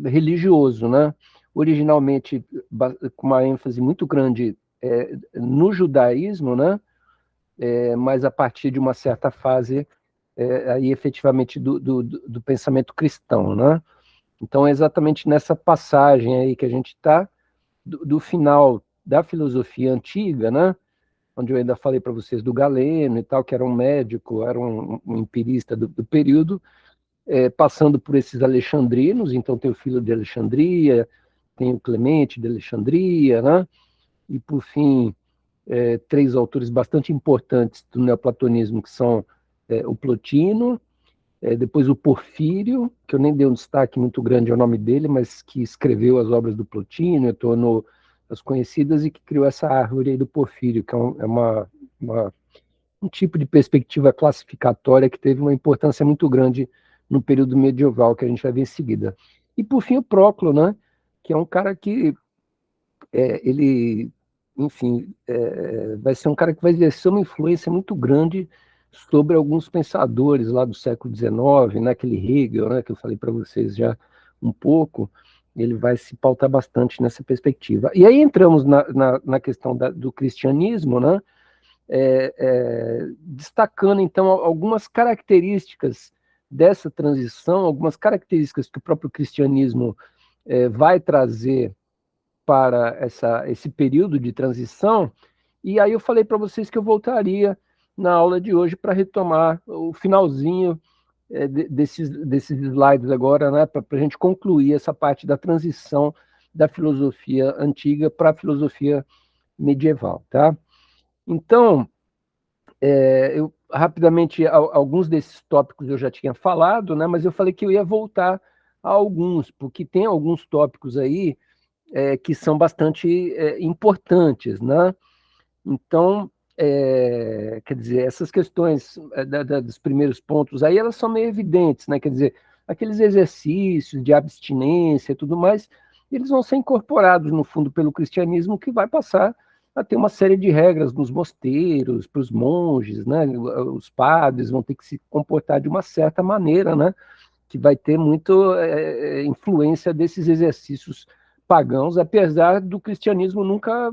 religioso, né? Originalmente com uma ênfase muito grande no judaísmo, né? Mas a partir de uma certa fase aí efetivamente do pensamento cristão, né? Então é exatamente nessa passagem aí que a gente está, do final da filosofia antiga, né? Onde eu ainda falei para vocês do Galeno e tal, que era um médico, era um empirista do período, passando por esses alexandrinos, então tem o Filho de Alexandria, tem o Clemente de Alexandria, né? E por fim, três autores bastante importantes do neoplatonismo, que são o Plotino, depois o Porfírio, que eu nem dei um destaque muito grande ao nome dele, mas que escreveu as obras do Plotino, tornou as conhecidas, e que criou essa árvore aí do Porfírio, que um tipo de perspectiva classificatória que teve uma importância muito grande no período medieval, que a gente vai ver em seguida. E, por fim, o Próclo, né, que é um cara que ele, enfim, vai ser um cara que vai exercer uma influência muito grande sobre alguns pensadores lá do século XIX, né, aquele Hegel, né, que eu falei para vocês já um pouco, ele vai se pautar bastante nessa perspectiva. E aí entramos na questão do cristianismo, né, destacando, então, algumas características dessa transição, algumas características que o próprio cristianismo vai trazer para esse período de transição, e aí eu falei para vocês que eu voltaria na aula de hoje para retomar o finalzinho desses slides agora, né, para a gente concluir essa parte da transição da filosofia antiga para a filosofia medieval, tá? Então, eu rapidamente, alguns desses tópicos eu já tinha falado, né, mas eu falei que eu ia voltar a alguns, porque tem alguns tópicos aí que são bastante importantes, né? Então, quer dizer, essas questões dos primeiros pontos aí, elas são meio evidentes, né? Quer dizer, aqueles exercícios de abstinência e tudo mais, eles vão ser incorporados, no fundo, pelo cristianismo, que vai passar a ter uma série de regras nos mosteiros, para os monges, né? Os padres vão ter que se comportar de uma certa maneira, né? Que vai ter muito influência desses exercícios pagãos, apesar do cristianismo nunca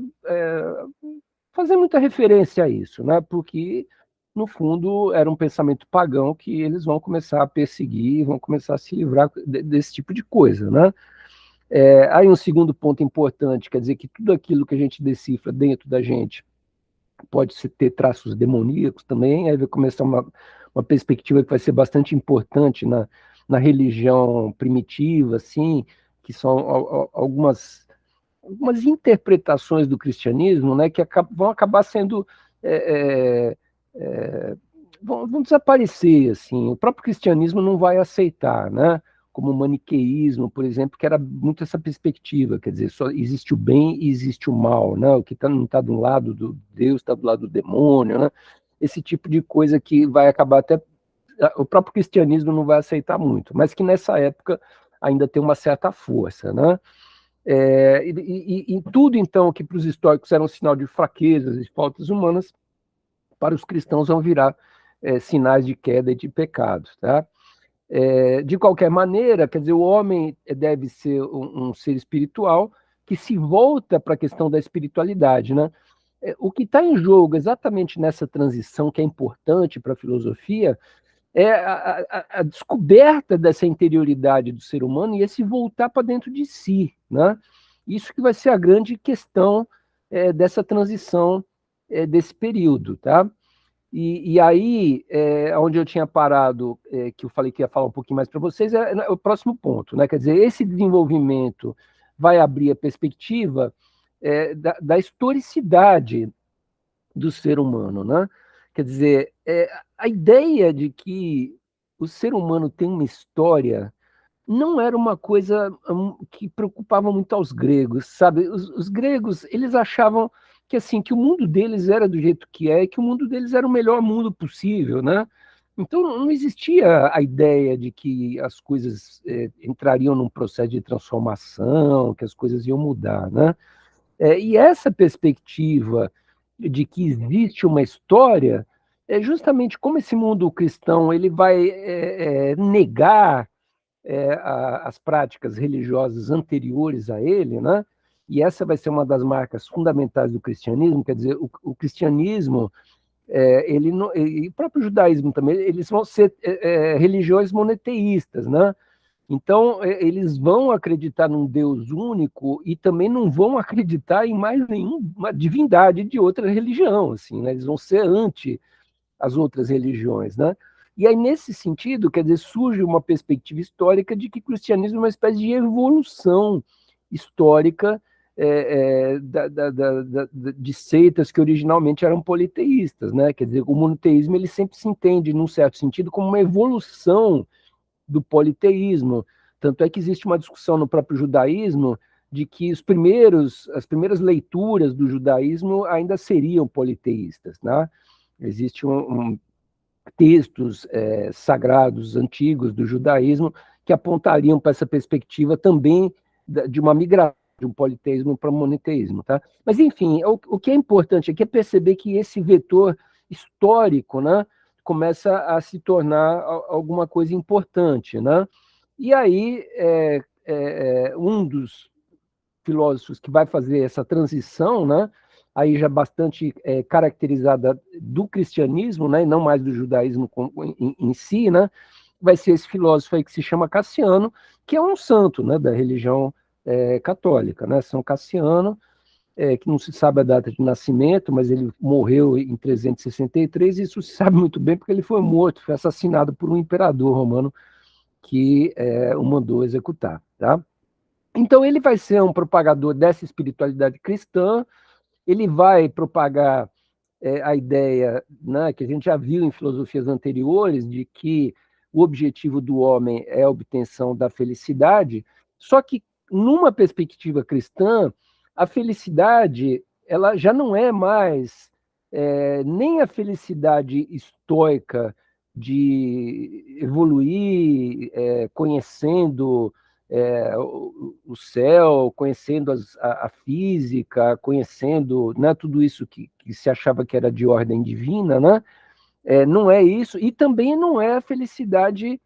fazer muita referência a isso, né? Porque, no fundo, era um pensamento pagão que eles vão começar a perseguir, vão começar a se livrar desse tipo de coisa, né? Aí um segundo ponto importante, quer dizer que tudo aquilo que a gente decifra dentro da gente pode ter traços demoníacos também, aí vai começar uma perspectiva que vai ser bastante importante na religião primitiva, assim, que são algumas interpretações do cristianismo, né, que vão acabar sendo vão desaparecer, assim. O próprio cristianismo não vai aceitar, né, como o maniqueísmo, por exemplo, que era muito essa perspectiva, quer dizer, só existe o bem e existe o mal, né, o que não está do lado do Deus está do lado do demônio, né, esse tipo de coisa que vai acabar até o próprio cristianismo não vai aceitar muito, mas que nessa época ainda tem uma certa força, né? E tudo, então, que para os históricos era um sinal de fraquezas e faltas humanas, para os cristãos vão virar sinais de queda e de pecado, tá? De qualquer maneira, quer dizer, o homem deve ser um ser espiritual que se volta para a questão da espiritualidade, né? O que está em jogo exatamente nessa transição, que é importante para a filosofia, é a descoberta dessa interioridade do ser humano e esse voltar para dentro de si, né? Isso que vai ser a grande questão dessa transição desse período, tá? E aí, onde eu tinha parado, que eu falei que ia falar um pouquinho mais para vocês, é o próximo ponto, né? Quer dizer, esse desenvolvimento vai abrir a perspectiva da historicidade do ser humano, né? Quer dizer, a ideia de que o ser humano tem uma história não era uma coisa que preocupava muito aos gregos, sabe? Os gregos, eles achavam que assim, que o mundo deles era do jeito que é, e que o mundo deles era o melhor mundo possível, né? Então não existia a ideia de que as coisas entrariam num processo de transformação, que as coisas iam mudar, né? E essa perspectiva de que existe uma história é justamente como esse mundo cristão ele vai negar as práticas religiosas anteriores a ele, né? E essa vai ser uma das marcas fundamentais do cristianismo, quer dizer, o cristianismo, ele não, e o próprio judaísmo também, eles vão ser religiões monoteístas, né? Então, eles vão acreditar num Deus único e também não vão acreditar em mais nenhuma divindade de outra religião, assim, né? Eles vão ser anti as outras religiões, né? E aí, nesse sentido, quer dizer, surge uma perspectiva histórica de que o cristianismo é uma espécie de evolução histórica de seitas que originalmente eram politeístas, né? Quer dizer, o monoteísmo ele sempre se entende, num certo sentido, como uma evolução do politeísmo. Tanto é que existe uma discussão no próprio judaísmo de que as primeiras leituras do judaísmo ainda seriam politeístas, né? Existe textos sagrados antigos do judaísmo que apontariam para essa perspectiva também de uma migração de um politeísmo para um monoteísmo, tá? Mas, enfim, o que é importante aqui é perceber que esse vetor histórico, né, começa a se tornar alguma coisa importante, né? E aí, um dos filósofos que vai fazer essa transição, né, aí já bastante caracterizada do cristianismo, né, e não mais do judaísmo em si, né, vai ser esse filósofo aí que se chama Cassiano, que é um santo, né, da religião católica, né, São Cassiano, que não se sabe a data de nascimento, mas ele morreu em 363, e isso se sabe muito bem porque ele foi morto, foi assassinado por um imperador romano que o mandou executar, tá? Então ele vai ser um propagador dessa espiritualidade cristã, ele vai propagar a ideia, né, que a gente já viu em filosofias anteriores, de que o objetivo do homem é a obtenção da felicidade, só que numa perspectiva cristã, a felicidade ela já não é mais nem a felicidade estoica de evoluir conhecendo o céu, conhecendo a física, conhecendo, né, tudo isso que se achava que era de ordem divina, né? Não é isso, e também não é a felicidade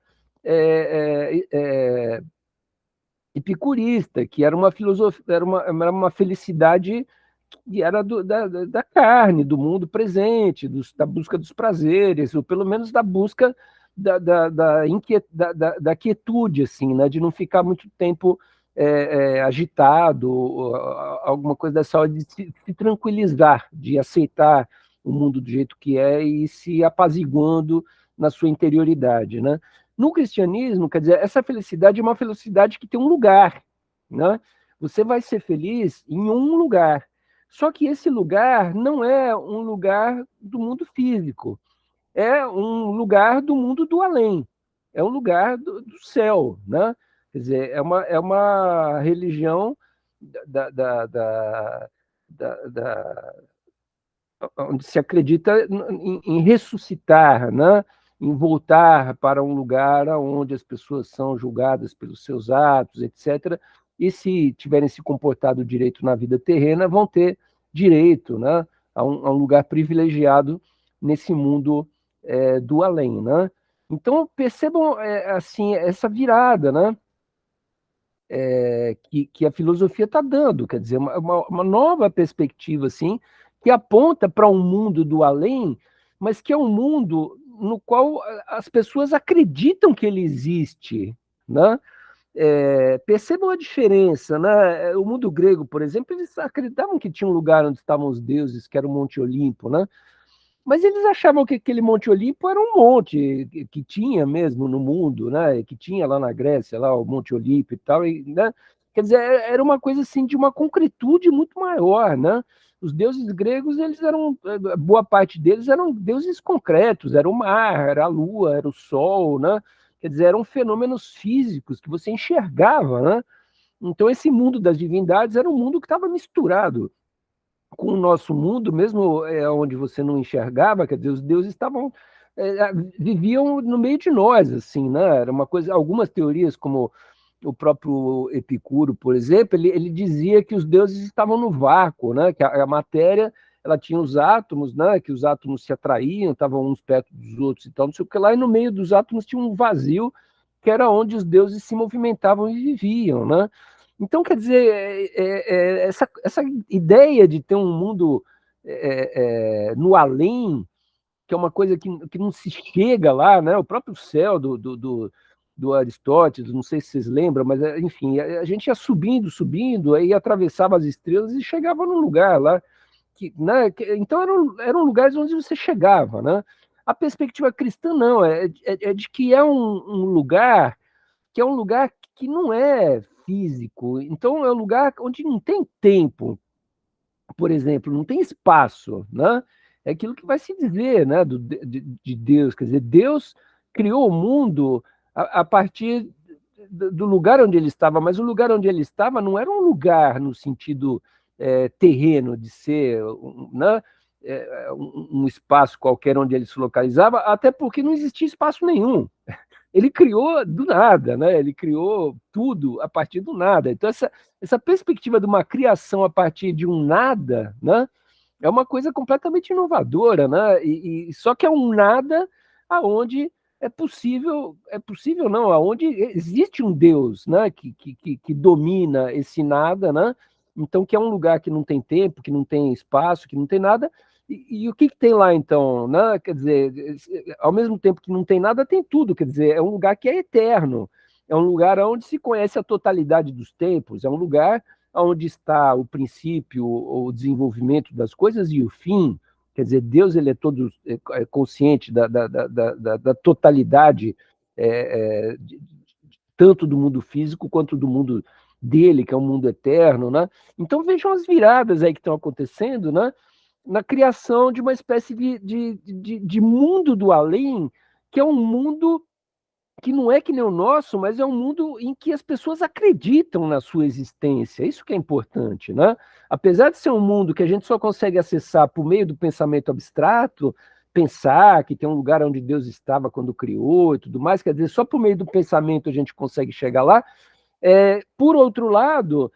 epicurista, que era uma filosofia, era uma felicidade que era da carne, do mundo presente, da busca dos prazeres, ou pelo menos da busca da quietude, assim, né, de não ficar muito tempo agitado, alguma coisa dessa hora, de se tranquilizar, de aceitar o mundo do jeito que é e se apaziguando na sua interioridade, né? No cristianismo, quer dizer, essa felicidade é uma felicidade que tem um lugar, né? Você vai ser feliz em um lugar. Só que esse lugar não é um lugar do mundo físico, é um lugar do mundo do além, é um lugar do céu, né? Quer dizer, é uma religião da, da, da, da, onde se acredita em ressuscitar, né? Em voltar para um lugar onde as pessoas são julgadas pelos seus atos, etc. E se tiverem se comportado direito na vida terrena, vão ter direito, né, a um lugar privilegiado nesse mundo do além, né? Então percebam assim essa virada, né? Que a filosofia está dando, quer dizer, uma nova perspectiva, assim, que aponta para um mundo do além, mas que é um mundo no qual as pessoas acreditam que ele existe, né? Percebam a diferença, né? O mundo grego, por exemplo, eles acreditavam que tinha um lugar onde estavam os deuses, que era o Monte Olimpo, né? Mas eles achavam que aquele Monte Olimpo era um monte que tinha mesmo no mundo, né? Que tinha lá na Grécia, lá o Monte Olimpo e tal, né? Quer dizer, era uma coisa assim de uma concretude muito maior, né? Os deuses gregos, eles eram, boa parte deles eram deuses concretos, era o mar, era a lua, era o sol, né? Quer dizer, eram fenômenos físicos que você enxergava, né? Então esse mundo das divindades era um mundo que estava misturado com o nosso mundo, mesmo onde você não enxergava, quer dizer, os deuses viviam no meio de nós, assim, né? Era uma coisa, algumas teorias, como o próprio Epicuro, por exemplo, ele dizia que os deuses estavam no vácuo, né? Que a matéria, ela tinha os átomos, né? Que os átomos se atraíam, estavam uns perto dos outros e tal, não sei o que lá, e no meio dos átomos tinha um vazio que era onde os deuses se movimentavam e viviam, né? Então, quer dizer, essa ideia de ter um mundo no além, que é uma coisa que não se chega lá, né? O próprio céu do Aristóteles, não sei se vocês lembram, mas enfim, a gente ia subindo, subindo, aí atravessava as estrelas e chegava num lugar lá, né? Então eram lugares onde você chegava, né? A perspectiva cristã não, é de que é um lugar que é um lugar que não é físico, então é um lugar onde não tem tempo, por exemplo, não tem espaço, né? É aquilo que vai se dizer, né, de Deus, quer dizer, Deus criou o mundo a partir do lugar onde ele estava, mas o lugar onde ele estava não era um lugar no sentido terreno, de ser, né, um espaço qualquer onde ele se localizava, até porque não existia espaço nenhum. Ele criou do nada, né? Ele criou tudo a partir do nada. Então, essa perspectiva de uma criação a partir de um nada, né? É uma coisa completamente inovadora, né? E só que é um nada aonde é possível não, aonde existe um Deus, né? Que domina esse nada, né? Então, que é um lugar que não tem tempo, que não tem espaço, que não tem nada. E o que tem lá, então? Né? Quer dizer, ao mesmo tempo que não tem nada, tem tudo. Quer dizer, é um lugar que é eterno. É um lugar onde se conhece a totalidade dos tempos. É um lugar onde está o princípio, o desenvolvimento das coisas e o fim. Quer dizer, Deus ele é todo consciente da totalidade, tanto do mundo físico quanto do mundo dele, que é um mundo eterno, né? Então vejam as viradas aí que estão acontecendo, né? Na criação de uma espécie de mundo do além, que é um mundo que não é que nem o nosso, mas é um mundo em que as pessoas acreditam na sua existência. Isso que é importante, né? Apesar de ser um mundo que a gente só consegue acessar por meio do pensamento abstrato, pensar que tem um lugar onde Deus estava quando criou e tudo mais, quer dizer, só por meio do pensamento a gente consegue chegar lá. Por outro lado,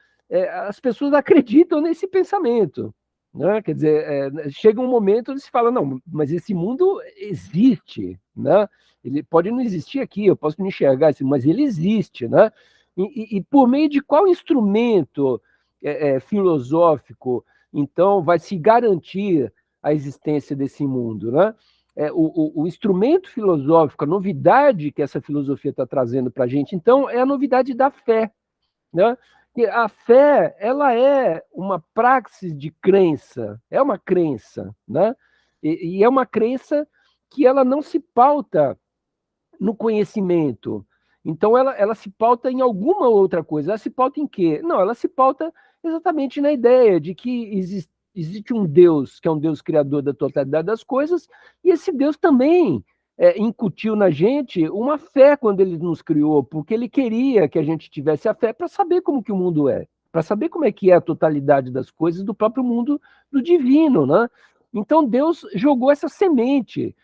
as pessoas acreditam nesse pensamento. Né? Quer dizer, chega um momento onde se fala, não, mas esse mundo existe, né? Ele pode não existir aqui, eu posso não enxergar, mas ele existe, né? E por meio de qual instrumento filosófico, então, vai se garantir a existência desse mundo, né? O instrumento filosófico, a novidade que essa filosofia está trazendo para a gente, então, é a novidade da fé, né? Que a fé, ela é uma praxis de crença, é uma crença, né? E é uma crença que ela não se pauta no conhecimento. Então, ela se pauta em alguma outra coisa. Ela se pauta em quê? Não, ela se pauta exatamente na ideia de que existe um Deus, que é um Deus criador da totalidade das coisas, e esse Deus também incutiu na gente uma fé quando ele nos criou, porque ele queria que a gente tivesse a fé para saber como que o mundo é, para saber como é que é a totalidade das coisas do próprio mundo do divino, né? Então Deus jogou essa semente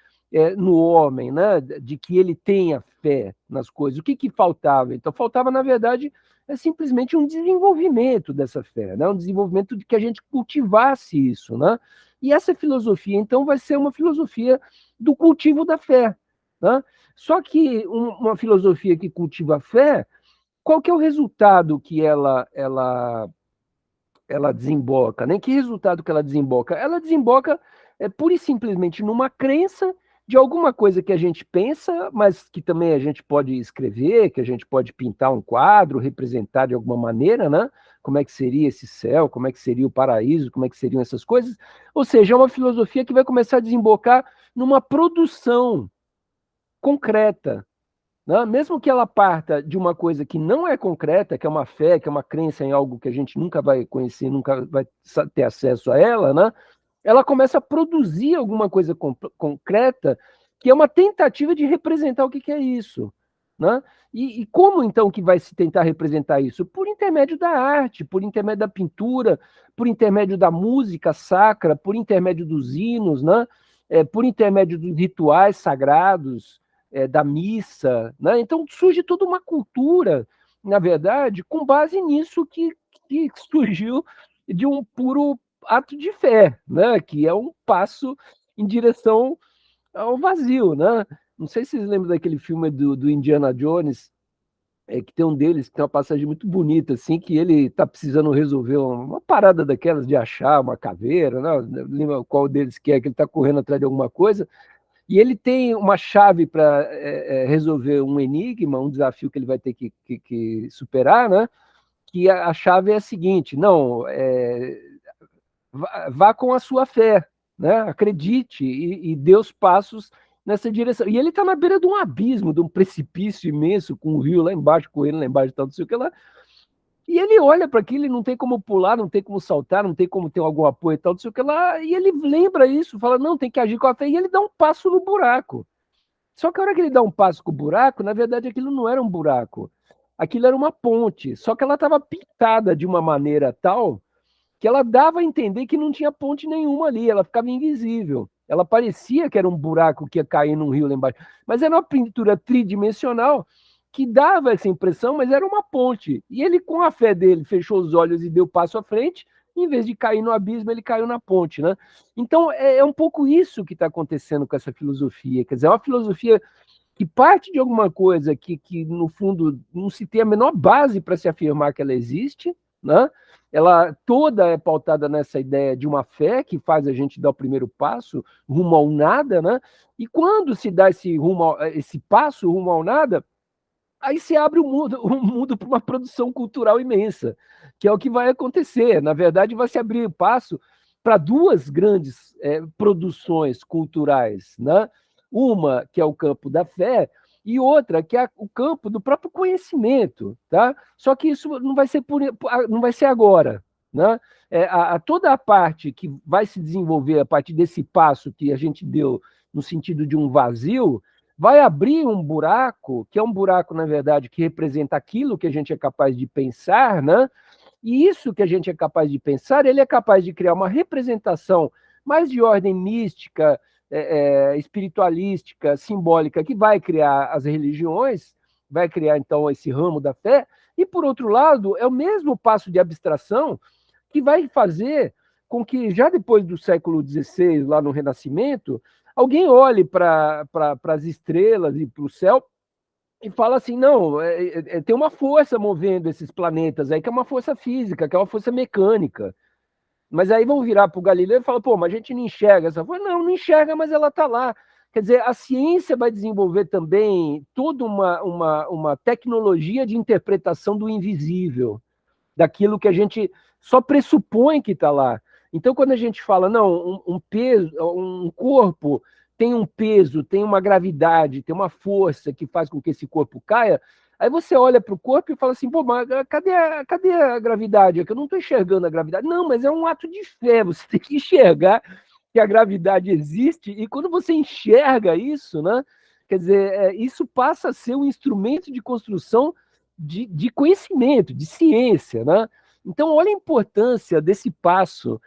no homem, né, de que ele tenha fé nas coisas. O que faltava? Então, faltava, na verdade, simplesmente um desenvolvimento dessa fé, né, um desenvolvimento de que a gente cultivasse isso. Né? E essa filosofia, então, vai ser uma filosofia do cultivo da fé. Né? Só que uma filosofia que cultiva a fé, qual que é o resultado que ela desemboca, né? Que resultado que ela desemboca? Ela desemboca pura e simplesmente numa crença de alguma coisa que a gente pensa, mas que também a gente pode escrever, que a gente pode pintar um quadro, representar de alguma maneira, né? Como é que seria esse céu, como é que seria o paraíso, como é que seriam essas coisas. Ou seja, é uma filosofia que vai começar a desembocar numa produção concreta, né? Mesmo que ela parta de uma coisa que não é concreta, que é uma fé, que é uma crença em algo que a gente nunca vai conhecer, nunca vai ter acesso a ela, né? Ela começa a produzir alguma coisa concreta, que é uma tentativa de representar o que é isso. Né? E como então que vai se tentar representar isso? Por intermédio da arte, por intermédio da pintura, por intermédio da música sacra, por intermédio dos hinos, né? Por intermédio dos rituais sagrados, da missa. Né? Então surge toda uma cultura, na verdade, com base nisso que surgiu de um puro ato de fé, né? Que é um passo em direção ao vazio, né? Não sei se vocês lembram daquele filme do Indiana Jones, que tem um deles que tem uma passagem muito bonita, assim, que ele tá precisando resolver uma parada daquelas de achar uma caveira, né? Não lembro qual deles que ele tá correndo atrás de alguma coisa, e ele tem uma chave para resolver um enigma, um desafio que ele vai ter que superar, né? Que a chave é a seguinte: não, vá com a sua fé, né? Acredite e dê os passos nessa direção. E ele está na beira de um abismo, de um precipício imenso, com o rio lá embaixo, correndo lá embaixo, tal, não sei o que lá. E ele olha para aquilo e não tem como pular, não tem como saltar, não tem como ter algum apoio e tal, não sei o que lá. E ele lembra isso, fala, não, tem que agir com a fé. E ele dá um passo no buraco. Só que a hora que ele dá um passo com o buraco, na verdade aquilo não era um buraco. Aquilo era uma ponte. Só que ela estava pintada de uma maneira tal que ela dava a entender que não tinha ponte nenhuma ali, ela ficava invisível. Ela parecia que era um buraco que ia cair num rio lá embaixo, mas era uma pintura tridimensional que dava essa impressão, mas era uma ponte. E ele, com a fé dele, fechou os olhos e deu passo à frente, em vez de cair no abismo, ele caiu na ponte, né? Então, é um pouco isso que está acontecendo com essa filosofia. Quer dizer, é uma filosofia que parte de alguma coisa que, no fundo, não se tem a menor base para se afirmar que ela existe, né? Ela toda é pautada nessa ideia de uma fé que faz a gente dar o primeiro passo rumo ao nada, né? E quando se dá esse passo rumo ao nada, aí se abre o mundo para uma produção cultural imensa, que é o que vai acontecer. Na verdade, vai se abrir passo para duas grandes produções culturais, né? Uma que é o campo da fé e outra que é o campo do próprio conhecimento, tá? Só que isso não vai ser agora, né? Toda a parte que vai se desenvolver a partir desse passo que a gente deu no sentido de um vazio, vai abrir um buraco, que é um buraco, na verdade, que representa aquilo que a gente é capaz de pensar, né? E isso que a gente é capaz de pensar, ele é capaz de criar uma representação mais de ordem mística, espiritualística, simbólica, que vai criar as religiões, vai criar, então, esse ramo da fé, e, por outro lado, é o mesmo passo de abstração que vai fazer com que, já depois do século XVI, lá no Renascimento, alguém olhe para as estrelas e para o céu e fala assim, não, tem uma força movendo esses planetas aí, que é uma força física, que é uma força mecânica. Mas aí vão virar para o Galileu e falar, pô, mas a gente não enxerga essa força. Não, não enxerga, mas ela está lá. Quer dizer, a ciência vai desenvolver também toda uma tecnologia de interpretação do invisível, daquilo que a gente só pressupõe que está lá. Então, quando a gente fala, não, um peso, um corpo tem um peso, tem uma gravidade, tem uma força que faz com que esse corpo caia, aí você olha para o corpo e fala assim, pô, mas cadê a gravidade? É que eu não estou enxergando a gravidade. Não, mas é um ato de fé, você tem que enxergar que a gravidade existe, e quando você enxerga isso, né, quer dizer, isso passa a ser um instrumento de construção de conhecimento, de ciência, né? Então, olha a importância desse passo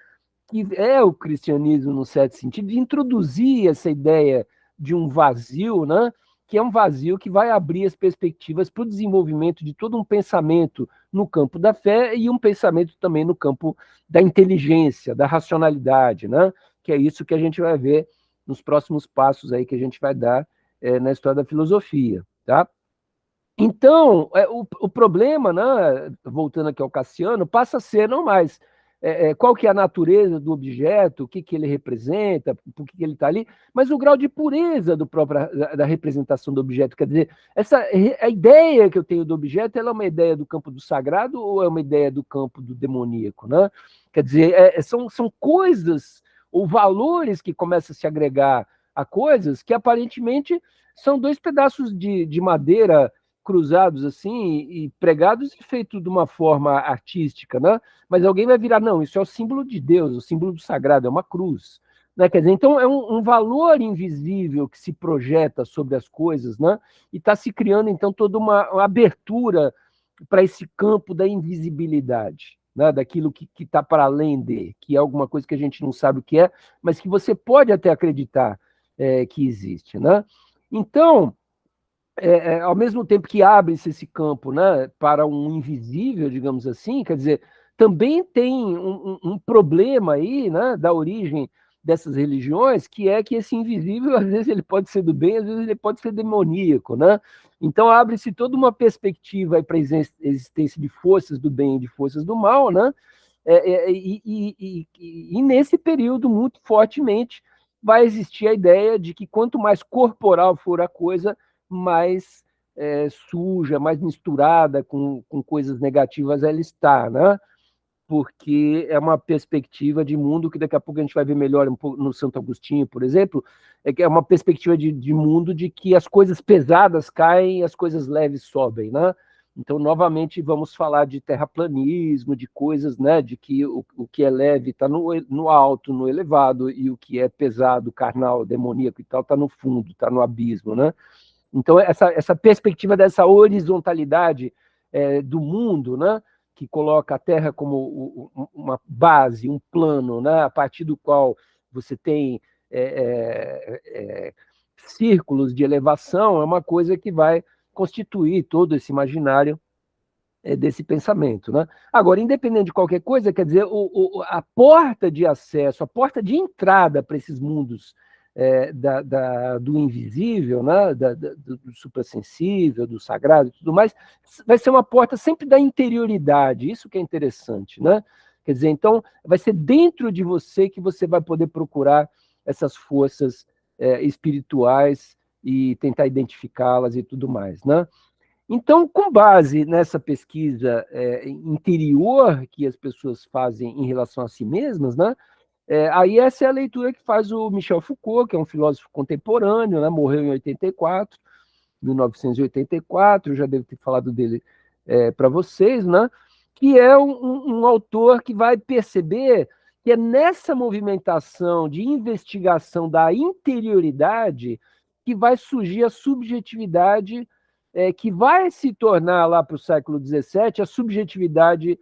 que é o cristianismo, no certo sentido, de introduzir essa ideia de um vazio, né? Que é um vazio que vai abrir as perspectivas para o desenvolvimento de todo um pensamento no campo da fé e um pensamento também no campo da inteligência, da racionalidade, né? Que é isso que a gente vai ver nos próximos passos aí que a gente vai dar na história da filosofia, tá? Então, o problema, né, voltando aqui ao Cassiano, passa a ser não mais qual que é a natureza do objeto, o que, que ele representa, por que, que ele está ali, mas o grau de pureza da representação do objeto. Quer dizer, a ideia que eu tenho do objeto, ela é uma ideia do campo do sagrado ou é uma ideia do campo do demoníaco? Né? Quer dizer, são coisas ou valores que começam a se agregar a coisas que aparentemente são dois pedaços de madeira cruzados assim e pregados e feito de uma forma artística, né? Mas alguém vai virar, não, isso é o símbolo de Deus, o símbolo do sagrado, é uma cruz. Né? Quer dizer, então é um valor invisível que se projeta sobre as coisas, né? E está se criando, então, toda uma abertura para esse campo da invisibilidade, né? Daquilo que está para além de, que é alguma coisa que a gente não sabe o que é, mas que você pode até acreditar que existe. Né? Então, ao mesmo tempo que abre-se esse campo, né, para um invisível, digamos assim, quer dizer, também tem um problema aí, né, da origem dessas religiões, que é que esse invisível, às vezes ele pode ser do bem, às vezes ele pode ser demoníaco, né? Então abre-se toda uma perspectiva para a existência de forças do bem e de forças do mal, né? E nesse período, muito fortemente, vai existir a ideia de que quanto mais corporal for a coisa, mais suja, mais misturada com coisas negativas ela está, né? Porque é uma perspectiva de mundo que daqui a pouco a gente vai ver melhor um pouco no Santo Agostinho, por exemplo, é que é uma perspectiva de mundo de que as coisas pesadas caem e as coisas leves sobem, né? Então, novamente, vamos falar de terraplanismo, de coisas, né, de que o que é leve está no alto, no elevado, e o que é pesado, carnal, demoníaco e tal, está no fundo, está no abismo, né? Então, essa perspectiva dessa horizontalidade do mundo, né, que coloca a Terra como uma base, um plano, né, a partir do qual você tem círculos de elevação, é uma coisa que vai constituir todo esse imaginário desse pensamento. Né? Agora, independente de qualquer coisa, quer dizer, a porta de acesso, a porta de entrada para esses mundos do invisível, né? Do suprassensível, do sagrado e tudo mais, vai ser uma porta sempre da interioridade, isso que é interessante. Né? Quer dizer, então, vai ser dentro de você que você vai poder procurar essas forças espirituais e tentar identificá-las e tudo mais. Né? Então, com base nessa pesquisa interior que as pessoas fazem em relação a si mesmas, né, aí essa é a leitura que faz o Michel Foucault, que é um filósofo contemporâneo, né, morreu em 84, 1984, eu já devo ter falado dele para vocês, né, que é um autor que vai perceber que é nessa movimentação de investigação da interioridade que vai surgir a subjetividade que vai se tornar lá para o século XVII a subjetividade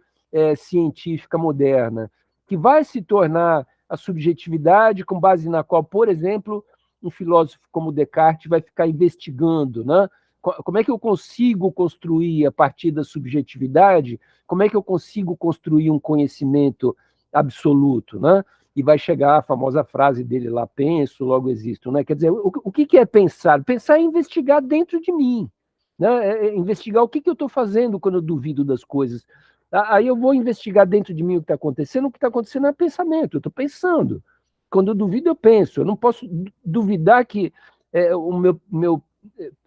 científica moderna, que vai se tornar a subjetividade com base na qual, por exemplo, um filósofo como Descartes vai ficar investigando, né? Como é que eu consigo construir a partir da subjetividade? Como é que eu consigo construir um conhecimento absoluto, né? E vai chegar a famosa frase dele lá, penso, logo existo, né? Quer dizer, o que é pensar? Pensar é investigar dentro de mim, né? Investigar o que eu estou fazendo quando eu duvido das coisas. Aí eu vou investigar dentro de mim o que está acontecendo. O que está acontecendo é pensamento, eu estou pensando. Quando eu duvido, eu penso. Eu não posso duvidar que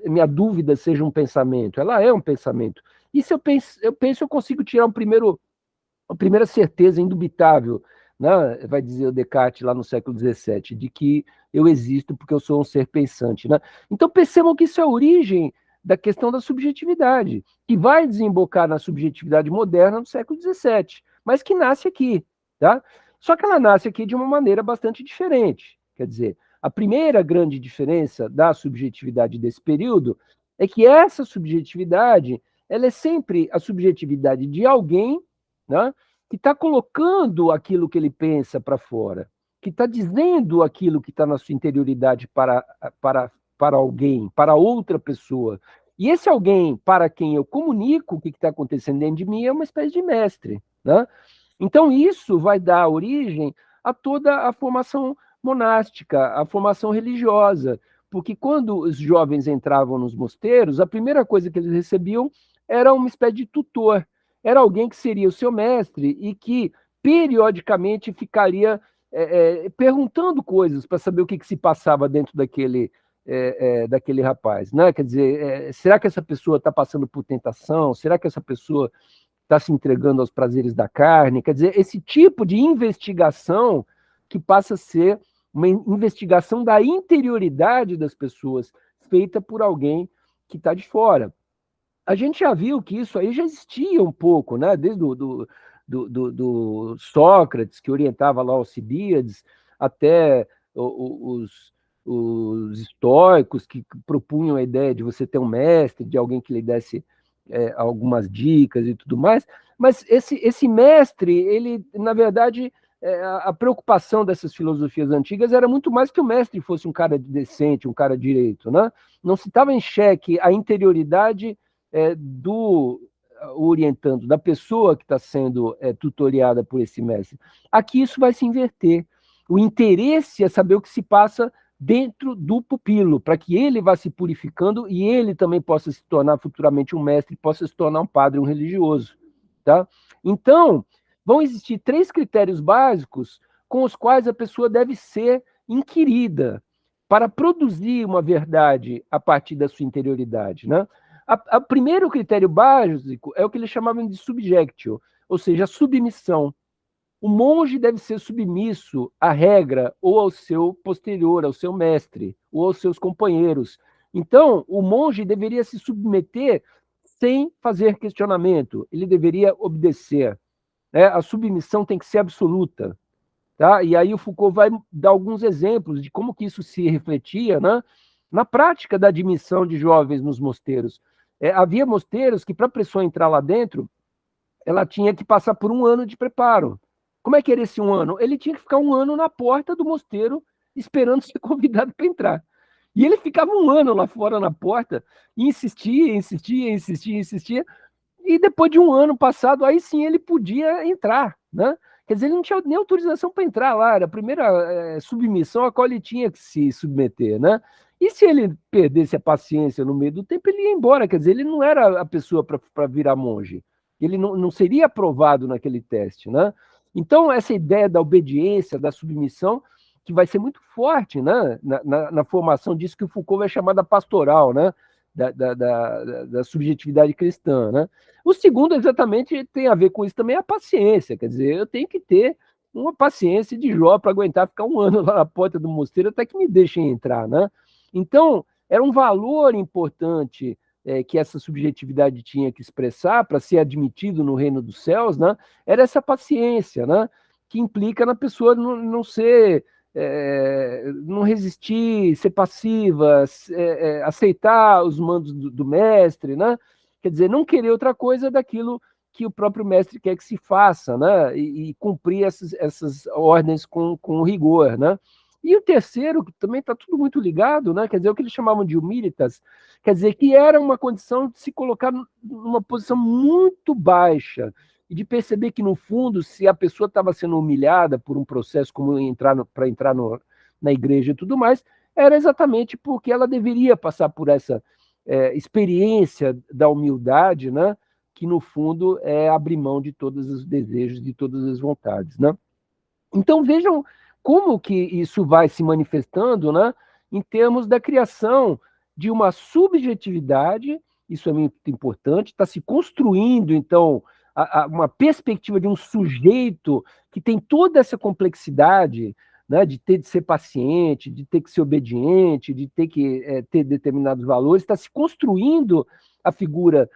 minha dúvida seja um pensamento. Ela é um pensamento. E se eu penso, eu consigo tirar a primeira certeza indubitável, né? Vai dizer o Descartes lá no século XVII, de que eu existo porque eu sou um ser pensante. Né? Então percebam que isso é a origem da questão da subjetividade, que vai desembocar na subjetividade moderna no século XVII, mas que nasce aqui. Tá? Só que ela nasce aqui de uma maneira bastante diferente. Quer dizer, a primeira grande diferença da subjetividade desse período é que essa subjetividade ela é sempre a subjetividade de alguém, né, que está colocando aquilo que ele pensa para fora, que está dizendo aquilo que está na sua interioridade para alguém, para outra pessoa. E esse alguém para quem eu comunico o que está acontecendo dentro de mim é uma espécie de mestre. Né? Então, isso vai dar origem a toda a formação monástica, a formação religiosa, porque quando os jovens entravam nos mosteiros, a primeira coisa que eles recebiam era uma espécie de tutor, era alguém que seria o seu mestre e que periodicamente ficaria perguntando coisas para saber o que se passava dentro daquele rapaz. Né? Quer dizer, será que essa pessoa está passando por tentação? Será que essa pessoa está se entregando aos prazeres da carne? Quer dizer, esse tipo de investigação que passa a ser uma investigação da interioridade das pessoas, feita por alguém que está de fora. A gente já viu que isso aí já existia um pouco, né? Desde do Sócrates, que orientava lá Alcibíades, até os estoicos, que propunham a ideia de você ter um mestre, de alguém que lhe desse algumas dicas e tudo mais. Mas esse mestre, ele, na verdade, a preocupação dessas filosofias antigas era muito mais que o mestre fosse um cara decente, um cara direito, né? Não se estava em xeque a interioridade do orientando, da pessoa que está sendo tutoriada por esse mestre. Aqui isso vai se inverter. O interesse é saber o que se passa dentro do pupilo, para que ele vá se purificando e ele também possa se tornar futuramente um mestre, possa se tornar um padre, um religioso. Tá? Então, vão existir 3 critérios básicos com os quais a pessoa deve ser inquirida para produzir uma verdade a partir da sua interioridade. Né? O primeiro critério básico é o que eles chamavam de subjectio, ou seja, a submissão. O monge deve ser submisso à regra ou ao seu posterior, ao seu mestre, ou aos seus companheiros. Então, o monge deveria se submeter sem fazer questionamento, ele deveria obedecer. Né? A submissão tem que ser absoluta. Tá? E aí o Foucault vai dar alguns exemplos de como que isso se refletia, né, na prática da admissão de jovens nos mosteiros. Havia mosteiros que, para a pessoa entrar lá dentro, ela tinha que passar por um ano de preparo. Como é que era esse um ano? Ele tinha que ficar um ano na porta do mosteiro esperando ser convidado para entrar. E ele ficava um ano lá fora na porta e insistia, insistia, insistia, insistia. E depois de um ano passado, aí sim ele podia entrar, né? Quer dizer, ele não tinha nem autorização para entrar lá, era a primeira submissão a qual ele tinha que se submeter, né? E se ele perdesse a paciência no meio do tempo, ele ia embora, quer dizer, ele não era a pessoa para virar monge, ele não seria aprovado naquele teste, né? Então, essa ideia da obediência, da submissão, que vai ser muito forte, né? Na formação disso que o Foucault vai chamar da pastoral, né? Da subjetividade cristã, né? O segundo, exatamente, tem a ver com isso também, a paciência. Quer dizer, eu tenho que ter uma paciência de Jó para aguentar ficar um ano lá na porta do mosteiro até que me deixem entrar, né? Então, era um valor importante que essa subjetividade tinha que expressar para ser admitido no reino dos céus, né? Era essa paciência, né? Que implica na pessoa não ser não resistir, ser passiva, aceitar os mandos do mestre, né? Quer dizer, não querer outra coisa daquilo que o próprio mestre quer que se faça, né? E cumprir essas ordens com rigor, né? E o terceiro, que também está tudo muito ligado, né? Quer dizer, o que eles chamavam de humilitas, quer dizer, que era uma condição de se colocar numa posição muito baixa, e de perceber que, no fundo, se a pessoa estava sendo humilhada por um processo como para entrar na igreja e tudo mais, era exatamente porque ela deveria passar por essa experiência da humildade, né, que, no fundo, é abrir mão de todos os desejos, de todas as vontades. Né? Então, vejam como que isso vai se manifestando, né, em termos da criação de uma subjetividade, isso é muito importante, está se construindo, então, uma perspectiva de um sujeito que tem toda essa complexidade, né, de ter de ser paciente, de ter que ser obediente, de ter que ter determinados valores, está se construindo a figura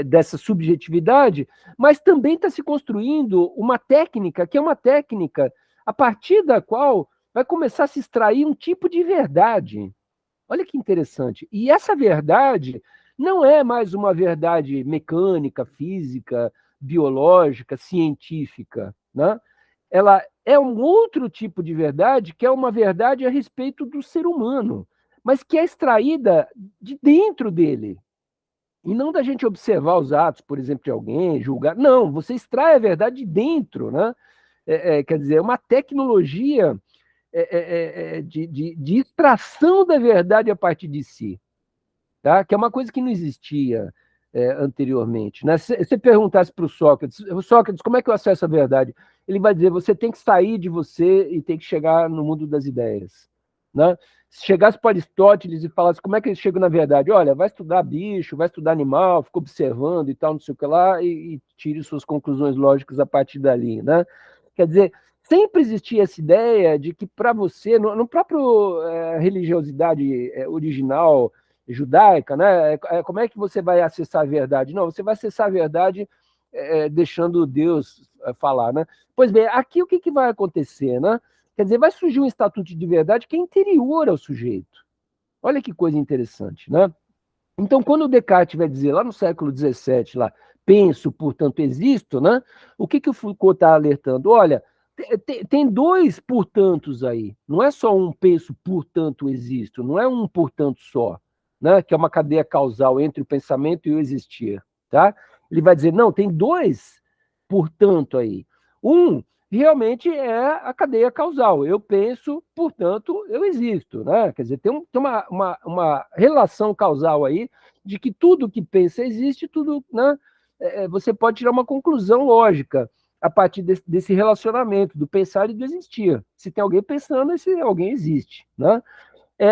dessa subjetividade, mas também está se construindo uma técnica, que é uma técnica a partir da qual vai começar a se extrair um tipo de verdade. Olha que interessante. E essa verdade não é mais uma verdade mecânica, física, biológica, científica, né? Ela é um outro tipo de verdade, que é uma verdade a respeito do ser humano, mas que é extraída de dentro dele. E não da gente observar os atos, por exemplo, de alguém, julgar. Não, você extrai a verdade de dentro, né? Quer dizer, é uma tecnologia de extração da verdade a partir de si, tá? Que é uma coisa que não existia anteriormente. Né? Se você perguntasse para o Sócrates, como é que eu acesso a verdade? Ele vai dizer, você tem que sair de você e tem que chegar no mundo das ideias. Né? Se chegasse para Aristóteles e falasse como é que ele chega na verdade, olha, vai estudar bicho, vai estudar animal, fica observando e tal, não sei o que lá, e tire suas conclusões lógicas a partir dali. Né? Quer dizer, sempre existia essa ideia de que para você, no próprio religiosidade original judaica, né? Como é que você vai acessar a verdade? Não, você vai acessar a verdade deixando Deus falar, né? Pois bem, aqui o que vai acontecer, né? Quer dizer, vai surgir um estatuto de verdade que é interior ao sujeito. Olha que coisa interessante, né? Então, quando o Descartes vai dizer lá no século XVII, lá, penso, portanto existo, né? O que o Foucault está alertando? Olha, tem dois portantos aí. Não é só um penso, portanto existo. Não é um portanto só, né? Que é uma cadeia causal entre o pensamento e o existir, tá? Ele vai dizer, não, tem dois portanto aí. Um realmente é a cadeia causal. Eu penso, portanto, eu existo, né? Quer dizer, tem uma relação causal aí de que tudo que pensa existe, tudo, né? Você pode tirar uma conclusão lógica a partir desse relacionamento do pensar e do existir. Se tem alguém pensando, esse alguém existe, né?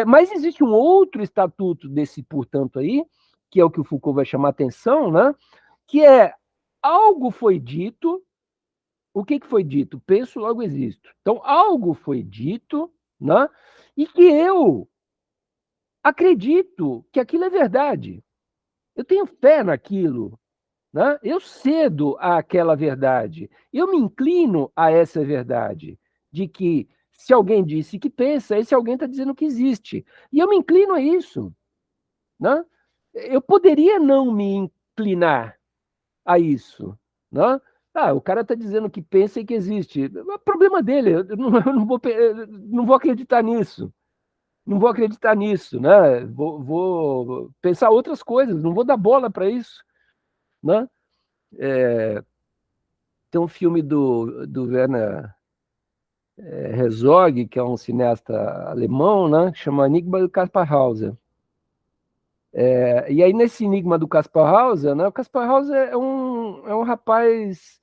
Mas existe um outro estatuto desse, portanto, aí, que é o que o Foucault vai chamar atenção, né? Que é algo foi dito. O que foi dito? Penso, logo existo. Então, algo foi dito, né? E que eu acredito que aquilo é verdade. Eu tenho fé naquilo, né? Eu cedo àquela verdade. Eu me inclino a essa verdade, de que se alguém disse que pensa, esse alguém está dizendo que existe. E eu me inclino a isso, né? Eu poderia não me inclinar a isso, né? O cara está dizendo que pensa e que existe. É problema dele, eu não vou acreditar nisso. Não vou acreditar nisso, né? Vou pensar outras coisas, não vou dar bola para isso, né? Tem um filme do Werner Herzog, que é um cineasta alemão, né? Que chama Enigma do Caspar Hauser. E aí, nesse Enigma do Caspar Hauser, né? O Caspar Hauser é um rapaz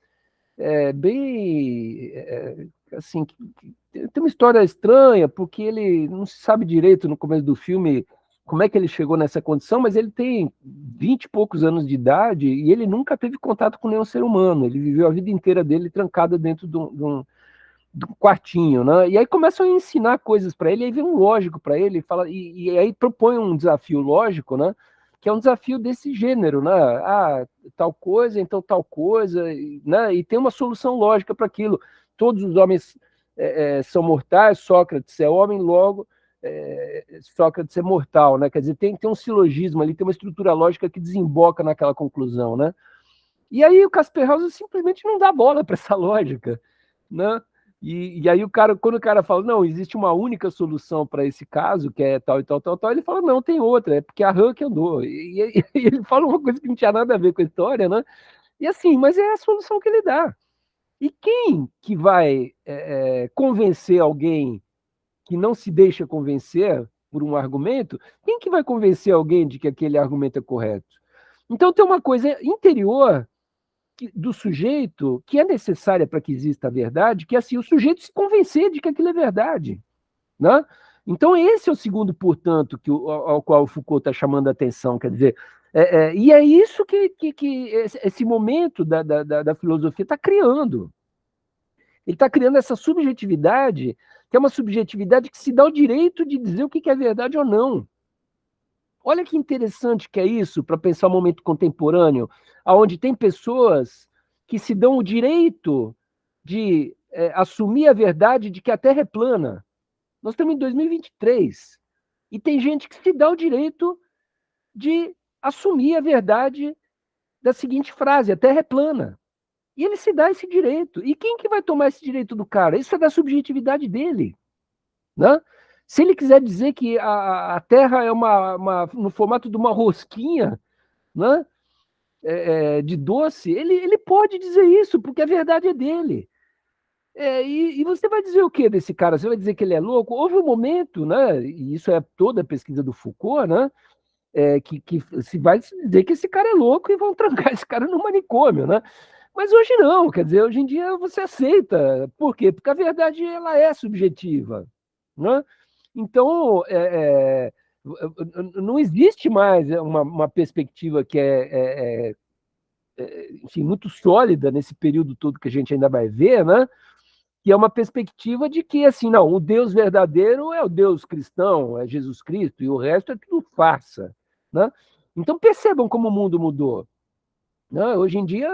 bem assim, tem uma história estranha, porque ele não se sabe direito no começo do filme como é que ele chegou nessa condição, mas ele tem 20 e poucos anos de idade e ele nunca teve contato com nenhum ser humano. Ele viveu a vida inteira dele trancado dentro de um quartinho, né? E aí começam a ensinar coisas para ele, aí vem um lógico para ele, fala, e aí propõe um desafio lógico, né? Que é um desafio desse gênero, né? Tal coisa, então tal coisa, né? E tem uma solução lógica para aquilo. Todos os homens são mortais, Sócrates é homem, logo Sócrates é mortal, né? Quer dizer, tem um silogismo ali, tem uma estrutura lógica que desemboca naquela conclusão, né? E aí o Casper Hauser simplesmente não dá bola para essa lógica, né? E aí quando o cara fala, não, existe uma única solução para esse caso, que é tal e tal, tal, tal, ele fala, não, tem outra, é porque a Han que andou. E ele fala uma coisa que não tinha nada a ver com a história, né? E assim, mas é a solução que ele dá. E quem que vai convencer alguém que não se deixa convencer por um argumento, quem que vai convencer alguém de que aquele argumento é correto? Então tem uma coisa interior do sujeito que é necessária para que exista a verdade, que é assim, o sujeito se convencer de que aquilo é verdade, né? Então esse é o segundo, portanto, ao qual o Foucault está chamando a atenção, quer dizer, e é isso que esse momento da filosofia está criando. Ele está criando essa subjetividade, que é uma subjetividade que se dá o direito de dizer o que é verdade ou não. Olha que interessante que é isso para pensar o momento contemporâneo, onde tem pessoas que se dão o direito de assumir a verdade de que a Terra é plana. Nós estamos em 2023 e tem gente que se dá o direito de assumir a verdade da seguinte frase: a Terra é plana. E ele se dá esse direito. E quem que vai tomar esse direito do cara? Isso é da subjetividade dele, né? Se ele quiser dizer que a Terra é no formato de uma rosquinha, né? De doce, ele pode dizer isso, porque a verdade é dele. E você vai dizer o que desse cara? Você vai dizer que ele é louco? Houve um momento, né? E isso é toda a pesquisa do Foucault, né? Que se vai dizer que esse cara é louco e vão trancar esse cara no manicômio, né? Mas hoje não, quer dizer, hoje em dia você aceita. Por quê? Porque a verdade ela é subjetiva, né? Então, não existe mais uma perspectiva que enfim, muito sólida nesse período todo que a gente ainda vai ver, né? Que é uma perspectiva de que, assim, não, o Deus verdadeiro é o Deus cristão, é Jesus Cristo, e o resto é tudo farsa, né? Então percebam como o mundo mudou. Né? Hoje em dia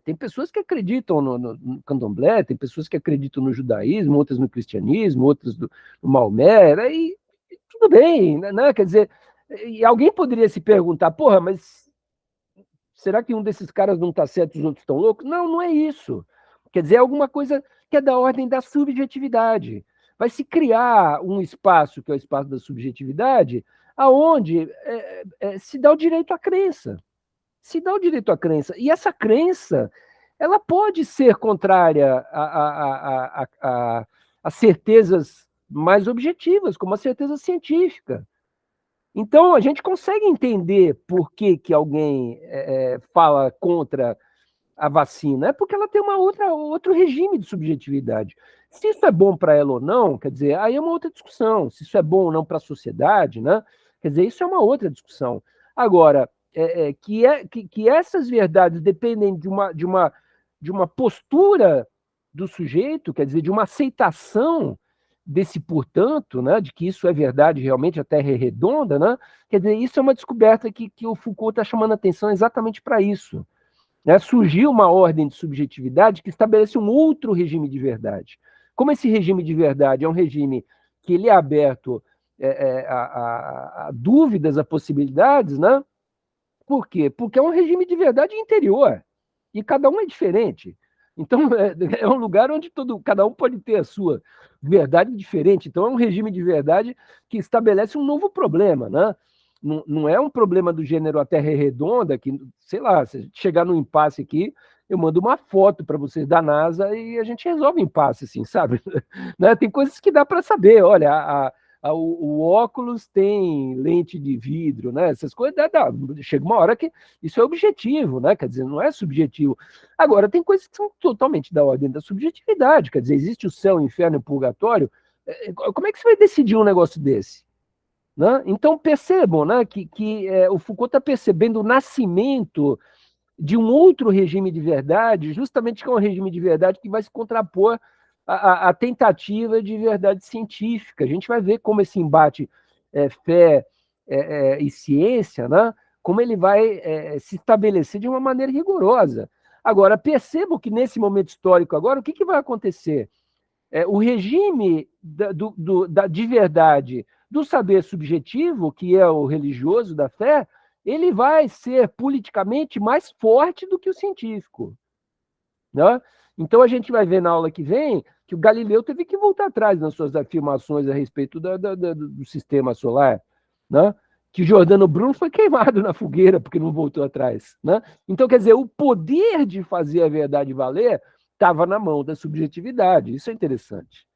tem pessoas que acreditam no candomblé, tem pessoas que acreditam no judaísmo, outras no cristianismo, outras no Maomé, né? E tudo bem, né? Quer dizer, e alguém poderia se perguntar, porra, mas será que um desses caras não está certo e os outros estão loucos? Não, não é isso. Quer dizer, é alguma coisa que é da ordem da subjetividade. Vai se criar um espaço, que é o espaço da subjetividade, aonde se dá o direito à crença. Se dá o direito à crença. E essa crença, ela pode ser contrária a certezas mais objetivas, como a certeza científica. Então, a gente consegue entender por que, que alguém fala contra a vacina, é porque ela tem outro regime de subjetividade. Se isso é bom para ela ou não, quer dizer, aí é uma outra discussão. Se isso é bom ou não para a sociedade, né? Quer dizer, isso é uma outra discussão. Agora, que essas verdades dependem de uma postura do sujeito, quer dizer, de uma aceitação desse portanto, né, de que isso é verdade realmente, a Terra é redonda, né? Quer dizer, isso é uma descoberta que o Foucault está chamando a atenção exatamente para isso. Né? Surgiu uma ordem de subjetividade que estabelece um outro regime de verdade. Como esse regime de verdade é um regime que ele é aberto a dúvidas, a possibilidades, né? Por quê? Porque é um regime de verdade interior. E cada um é diferente. Então, é um lugar onde cada um pode ter a sua verdade diferente. Então, é um regime de verdade que estabelece um novo problema, né? Não é um problema do gênero a Terra é redonda, que, sei lá, se a gente chegar no impasse aqui, eu mando uma foto para vocês da NASA e a gente resolve o impasse, assim, sabe? Né? Tem coisas que dá para saber. Olha, o óculos tem lente de vidro, né? Essas coisas, chega uma hora que isso é objetivo, né? Quer dizer, não é subjetivo. Agora, tem coisas que são totalmente da ordem da subjetividade, quer dizer, existe o céu, o inferno e o purgatório. Como é que você vai decidir um negócio desse? Né? Então, percebam, né, que o Foucault está percebendo o nascimento de um outro regime de verdade, justamente que é um regime de verdade que vai se contrapor à tentativa de verdade científica. A gente vai ver como esse embate fé e ciência, né, como ele vai se estabelecer de uma maneira rigorosa. Agora, percebam que nesse momento histórico agora, o que vai acontecer? O regime de verdade do saber subjetivo, que é o religioso da fé, ele vai ser politicamente mais forte do que o científico. Né? Então a gente vai ver na aula que vem que o Galileu teve que voltar atrás nas suas afirmações a respeito do sistema solar, né? Que Giordano Bruno foi queimado na fogueira porque não voltou atrás. Né? Então, quer dizer, o poder de fazer a verdade valer estava na mão da subjetividade. Isso é interessante.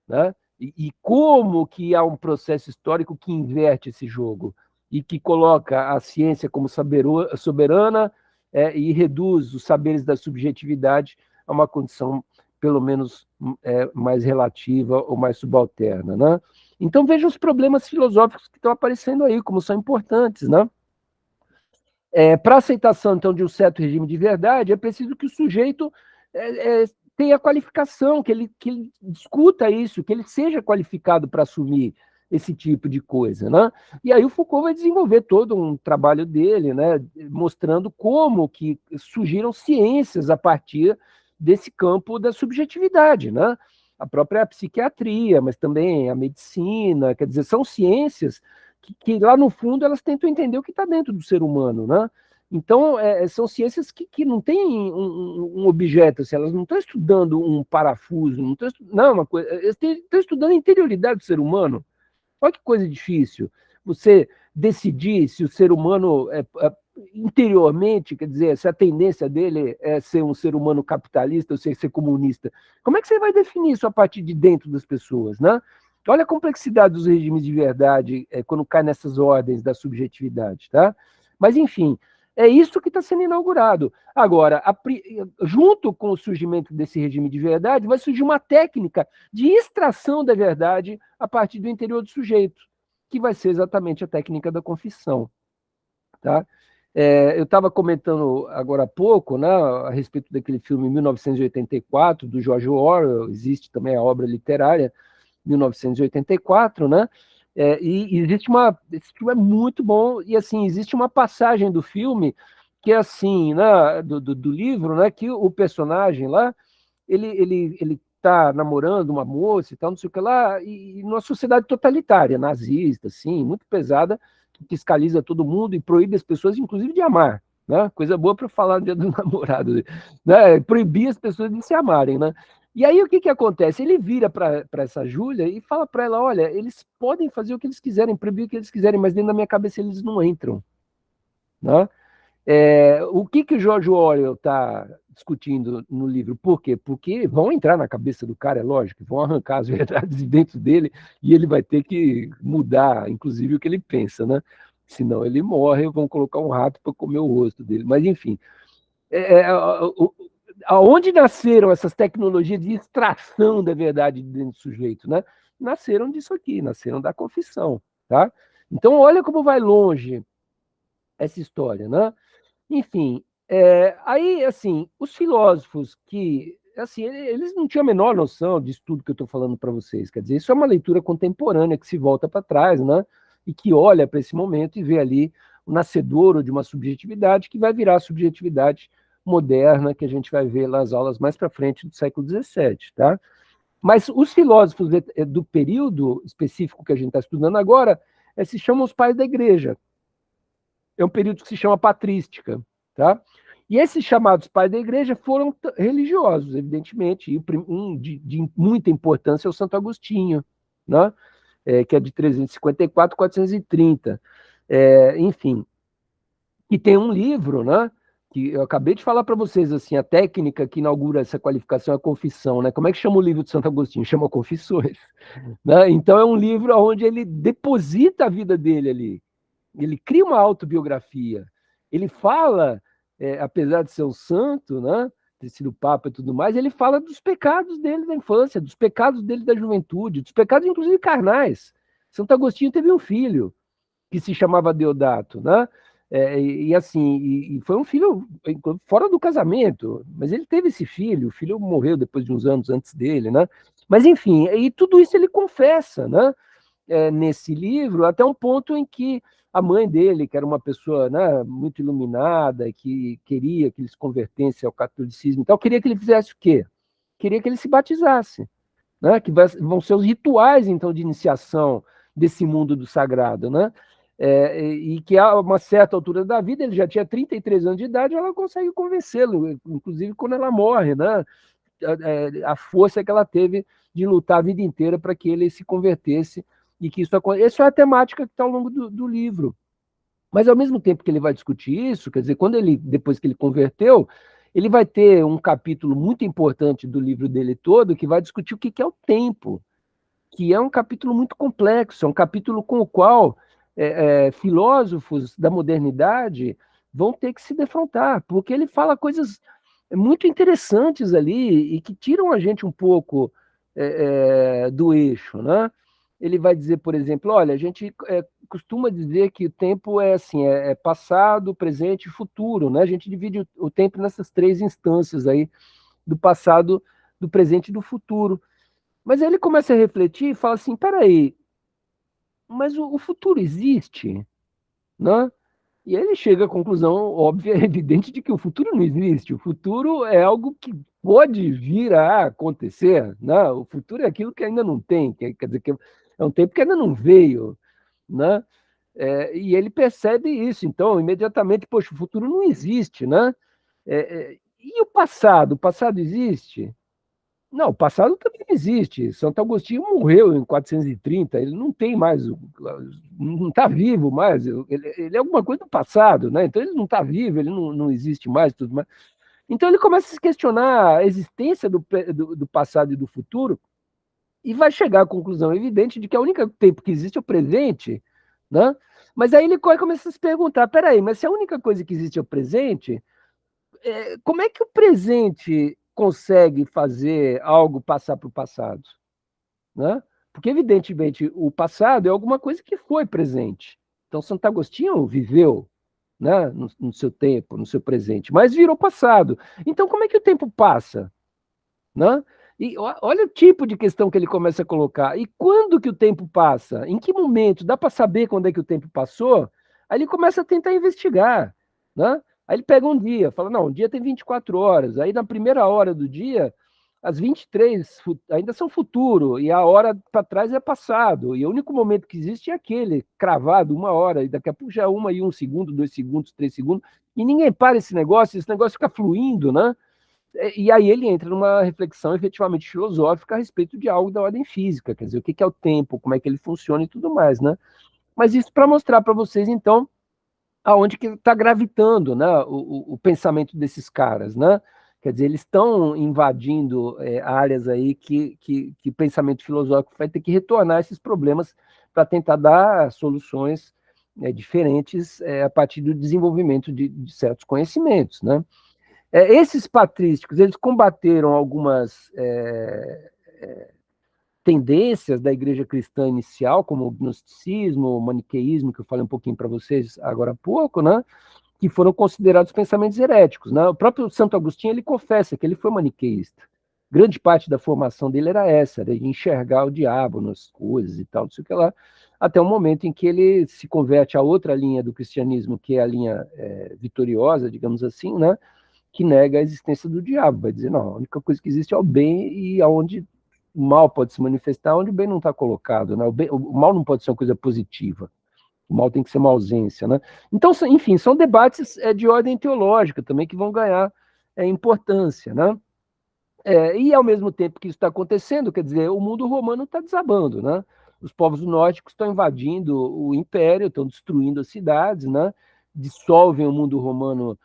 Né? E como que há um processo histórico que inverte esse jogo e que coloca a ciência como soberana e reduz os saberes da subjetividade a uma condição, pelo menos, mais relativa ou mais subalterna. Né? Então, vejam os problemas filosóficos que estão aparecendo aí, como são importantes. Né? Para a aceitação, então, de um certo regime de verdade, é preciso que o sujeito tenha qualificação, que ele discuta isso, que ele seja qualificado para assumir esse tipo de coisa, né? E aí o Foucault vai desenvolver todo um trabalho dele, né, mostrando como que surgiram ciências a partir desse campo da subjetividade, né? A própria psiquiatria, mas também a medicina, quer dizer, são ciências que lá no fundo elas tentam entender o que está dentro do ser humano, né? Então, são ciências que não têm um objeto, assim, elas não estão estudando um parafuso, não estão não, uma coisa, eles estão estudando a interioridade do ser humano. Olha que coisa difícil. Você decidir se o ser humano interiormente, quer dizer, se a tendência dele é ser um ser humano capitalista ou ser comunista. Como é que você vai definir isso a partir de dentro das pessoas, né? Olha a complexidade dos regimes de verdade quando cai nessas ordens da subjetividade, tá? Mas, enfim, é isso que está sendo inaugurado. Agora, junto com o surgimento desse regime de verdade, vai surgir uma técnica de extração da verdade a partir do interior do sujeito, que vai ser exatamente a técnica da confissão. Tá? Eu estava comentando agora há pouco, né, a respeito daquele filme 1984, do George Orwell, existe também a obra literária 1984, né? E existe esse filme é muito bom, e assim, existe uma passagem do filme que é assim, né, do livro, né, que o personagem lá, ele tá namorando uma moça e tal, não sei o que lá, e numa sociedade totalitária, nazista, assim, muito pesada, que fiscaliza todo mundo e proíbe as pessoas, inclusive, de amar, né? Coisa boa para falar no dia do namorado, né? Proibir as pessoas de se amarem, né? E aí o que acontece? Ele vira para essa Júlia e fala para ela, olha, eles podem fazer o que eles quiserem, proibir o que eles quiserem, mas dentro da minha cabeça eles não entram, né? O que o George Orwell está discutindo no livro? Por quê? Porque vão entrar na cabeça do cara, é lógico, vão arrancar as verdades de dentro dele e ele vai ter que mudar, inclusive, o que ele pensa, né? Senão ele morre, vão colocar um rato para comer o rosto dele. Mas, enfim, é, é, aonde nasceram essas tecnologias de extração da verdade dentro do sujeito, né? Nasceram disso aqui, nasceram da confissão, tá? Então, olha como vai longe essa história, né? Enfim, aí, assim, os filósofos que, assim, eles não tinham a menor noção disso tudo que eu estou falando para vocês. Quer dizer, isso é uma leitura contemporânea que se volta para trás, né? E que olha para esse momento e vê ali o nascedouro de uma subjetividade que vai virar a subjetividade moderna que a gente vai ver nas aulas mais para frente do século XVII, tá? Mas os filósofos do período específico que a gente está estudando agora se chamam os pais da igreja. É um período que se chama patrística, tá? E esses chamados pais da igreja foram religiosos, evidentemente, e um de muita importância é o Santo Agostinho, né? Que é de 354 a 430. Enfim, e tem um livro, né? Que eu acabei de falar para vocês, assim, a técnica que inaugura essa qualificação é a confissão, né? Como é que chama o livro de Santo Agostinho? Chama Confissões, né? Então é um livro onde ele deposita a vida dele ali, ele cria uma autobiografia. Ele fala, apesar de ser um santo, né, ter sido papa e tudo mais, ele fala dos pecados dele da infância, dos pecados dele da juventude, dos pecados inclusive carnais. Santo Agostinho teve um filho que se chamava Deodato, né? Assim, foi um filho fora do casamento, mas ele teve esse filho, o filho morreu depois de uns anos antes dele, né? Mas enfim, e tudo isso ele confessa, né? Nesse livro, até um ponto em que a mãe dele, que era uma pessoa, né, muito iluminada, que queria que ele se convertesse ao catolicismo e tal, queria que ele fizesse o quê? Queria que ele se batizasse, né, que vão ser os rituais, então, de iniciação desse mundo do sagrado, né? E que a uma certa altura da vida, ele já tinha 33 anos de idade, ela consegue convencê-lo, inclusive quando ela morre, né? A força que ela teve de lutar a vida inteira para que ele se convertesse e que isso acontecesse. Essa é a temática que está ao longo do livro. Mas ao mesmo tempo que ele vai discutir isso, quer dizer, depois que ele converteu, ele vai ter um capítulo muito importante do livro dele todo que vai discutir o que é o tempo, que é um capítulo muito complexo, é um capítulo com o qual filósofos da modernidade vão ter que se defrontar, porque ele fala coisas muito interessantes ali e que tiram a gente um pouco do eixo, né? Ele vai dizer, por exemplo, olha, a gente costuma dizer que o tempo é assim, é passado, presente e futuro, né? A gente divide o tempo nessas três instâncias aí, do passado, do presente e do futuro. Mas aí ele começa a refletir e fala assim, peraí, mas o futuro existe, né? E aí ele chega à conclusão óbvia, evidente, de que o futuro não existe. O futuro é algo que pode vir a acontecer, né? O futuro é aquilo que ainda não tem, quer dizer, que é um tempo que ainda não veio, né? E ele percebe isso, então, imediatamente, poxa, o futuro não existe, né? E o passado? O passado existe? Não, o passado também existe. Santo Agostinho morreu em 430, ele não tem mais, não está vivo mais, ele é alguma coisa do passado, né? Então ele não está vivo, ele não existe mais, tudo mais. Então ele começa a se questionar a existência do passado e do futuro e vai chegar à conclusão evidente de que o único tempo que existe é o presente, né? Mas aí ele começa a se perguntar, peraí, mas se a única coisa que existe é o presente, como é que o presente consegue fazer algo passar para o passado? Né? Porque, evidentemente, o passado é alguma coisa que foi presente. Então, Santo Agostinho viveu, né, no seu tempo, no seu presente, mas virou passado. Então, como é que o tempo passa? Né? E olha o tipo de questão que ele começa a colocar. E quando que o tempo passa? Em que momento? Dá para saber quando é que o tempo passou? Aí ele começa a tentar investigar. Né? Aí ele pega um dia, fala, não, o dia tem 24 horas. Aí na primeira hora do dia, as 23 ainda são futuro, e a hora para trás é passado. E o único momento que existe é aquele, cravado, uma hora, e daqui a pouco já é uma e 1 segundo, 2 segundos, 3 segundos, e ninguém para esse negócio fica fluindo, né? E aí ele entra numa reflexão efetivamente filosófica a respeito de algo da ordem física, quer dizer, o que é o tempo, como é que ele funciona e tudo mais, né? Mas isso para mostrar para vocês, então, aonde que está gravitando, né, o pensamento desses caras, né? Quer dizer, eles estão invadindo áreas aí que o pensamento filosófico vai ter que retornar a esses problemas para tentar dar soluções diferentes a partir do desenvolvimento de certos conhecimentos, né? Esses patrísticos, eles combateram algumas tendências da igreja cristã inicial, como o gnosticismo, o maniqueísmo, que eu falei um pouquinho para vocês agora há pouco, né? Que foram considerados pensamentos heréticos, né? O próprio Santo Agostinho, ele confessa que ele foi maniqueísta. Grande parte da formação dele era essa, de enxergar o diabo nas coisas e tal, não sei o que lá, até o momento em que ele se converte a outra linha do cristianismo, que é a linha vitoriosa, digamos assim, né? Que nega a existência do diabo, vai dizer, não, a única coisa que existe é o bem e aonde o mal pode se manifestar, onde o bem não está colocado, né? O mal não pode ser uma coisa positiva, o mal tem que ser uma ausência, né? Então, enfim, são debates de ordem teológica também que vão ganhar importância, né? E ao mesmo tempo que isso está acontecendo, quer dizer, o mundo romano está desabando, né? Os povos nórdicos estão invadindo o império, estão destruindo as cidades, né? Dissolvem o mundo romano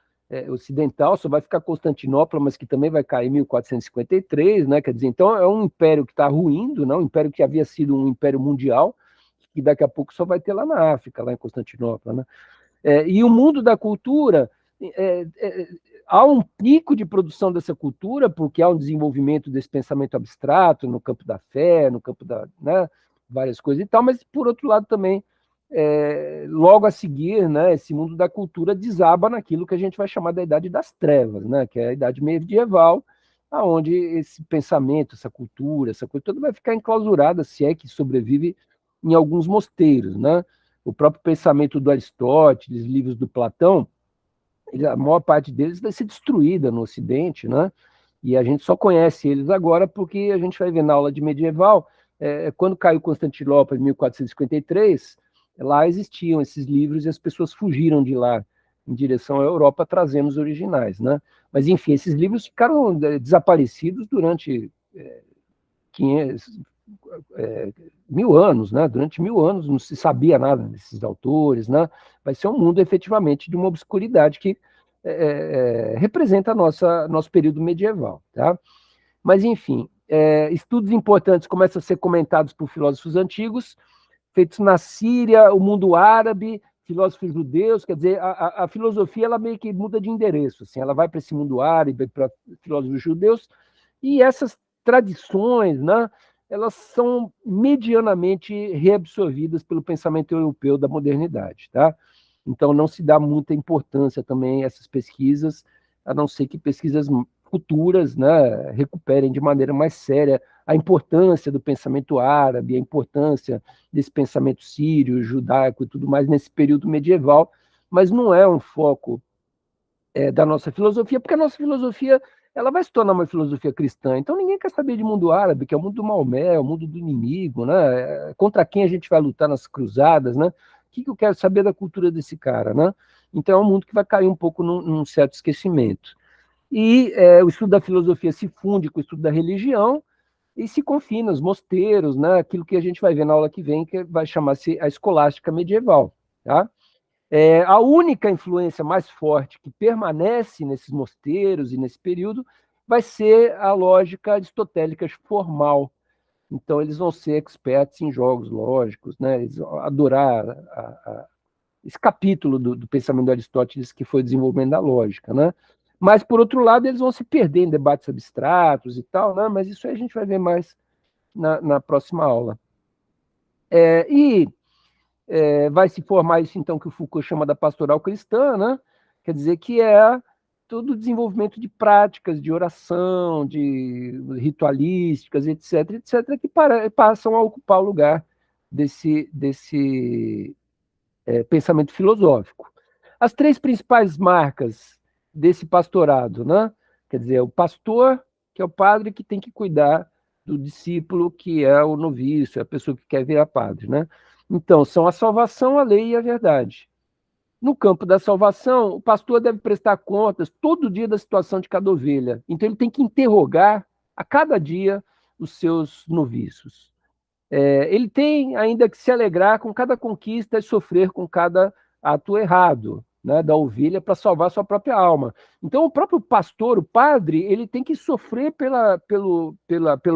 ocidental, só vai ficar Constantinopla, mas que também vai cair em 1453, né? Quer dizer, então é um império que está ruindo, né? Um império que havia sido um império mundial, que daqui a pouco só vai ter lá na África, lá em Constantinopla, né? E o mundo da cultura, é, é, há um pico de produção dessa cultura, porque há um desenvolvimento desse pensamento abstrato no campo da fé, no campo da, né, várias coisas e tal, mas por outro lado também, logo a seguir, né, esse mundo da cultura desaba naquilo que a gente vai chamar da Idade das Trevas, né, que é a Idade Medieval, aonde esse pensamento, essa coisa toda vai ficar enclausurada, se é que sobrevive em alguns mosteiros, né? O próprio pensamento do Aristóteles, livros do Platão, a maior parte deles vai ser destruída no Ocidente, né? E a gente só conhece eles agora porque a gente vai ver na aula de medieval, quando caiu Constantinopla em 1453, lá existiam esses livros e as pessoas fugiram de lá em direção à Europa trazendo os originais, né? Mas enfim, esses livros ficaram desaparecidos durante 500, 1000 anos, né? Durante 1000 anos não se sabia nada desses autores, né? Vai ser um mundo efetivamente de uma obscuridade que representa nosso período medieval, tá? Mas enfim, estudos importantes começam a ser comentados por filósofos antigos, feitos na Síria, o mundo árabe, filósofos judeus, quer dizer, a filosofia ela meio que muda de endereço, assim, ela vai para esse mundo árabe, para filósofos judeus, e essas tradições, né, elas são medianamente reabsorvidas pelo pensamento europeu da modernidade, tá? Então não se dá muita importância também a essas pesquisas, a não ser que pesquisas futuras, né, recuperem de maneira mais séria a importância do pensamento árabe, a importância desse pensamento sírio, judaico e tudo mais nesse período medieval, mas não é um foco da nossa filosofia, porque a nossa filosofia ela vai se tornar uma filosofia cristã. Então ninguém quer saber de mundo árabe, que é o mundo do Maomé, é o mundo do inimigo, né? Contra quem a gente vai lutar nas cruzadas, né? O que eu quero saber da cultura desse cara, né? Então é um mundo que vai cair um pouco num certo esquecimento. E o estudo da filosofia se funde com o estudo da religião e se confina nos mosteiros, né? Aquilo que a gente vai ver na aula que vem, que vai chamar-se a escolástica medieval, tá? A única influência mais forte que permanece nesses mosteiros e nesse período vai ser a lógica aristotélica formal. Então, eles vão ser expertos em jogos lógicos, né? Eles vão adorar esse capítulo do pensamento de Aristóteles que foi o desenvolvimento da lógica, né? Mas, por outro lado, eles vão se perder em debates abstratos e tal, né? Mas isso aí a gente vai ver mais na próxima aula. E vai se formar isso, então, que o Foucault chama da pastoral cristã, né? Quer dizer que é todo o desenvolvimento de práticas de oração, de ritualísticas, etc., etc., que passam a ocupar o lugar desse pensamento filosófico. As três principais marcas desse pastorado, né? Quer dizer, o pastor, que é o padre que tem que cuidar do discípulo, que é o noviço, é a pessoa que quer virar padre, né? Então, são a salvação, a lei e a verdade. No campo da salvação, o pastor deve prestar contas todo dia da situação de cada ovelha. Então, ele tem que interrogar a cada dia os seus noviços. Ele tem ainda que se alegrar com cada conquista e sofrer com cada ato errado. né, da ovelha para salvar a sua própria alma. Então, o próprio pastor, o padre, ele tem que sofrer pela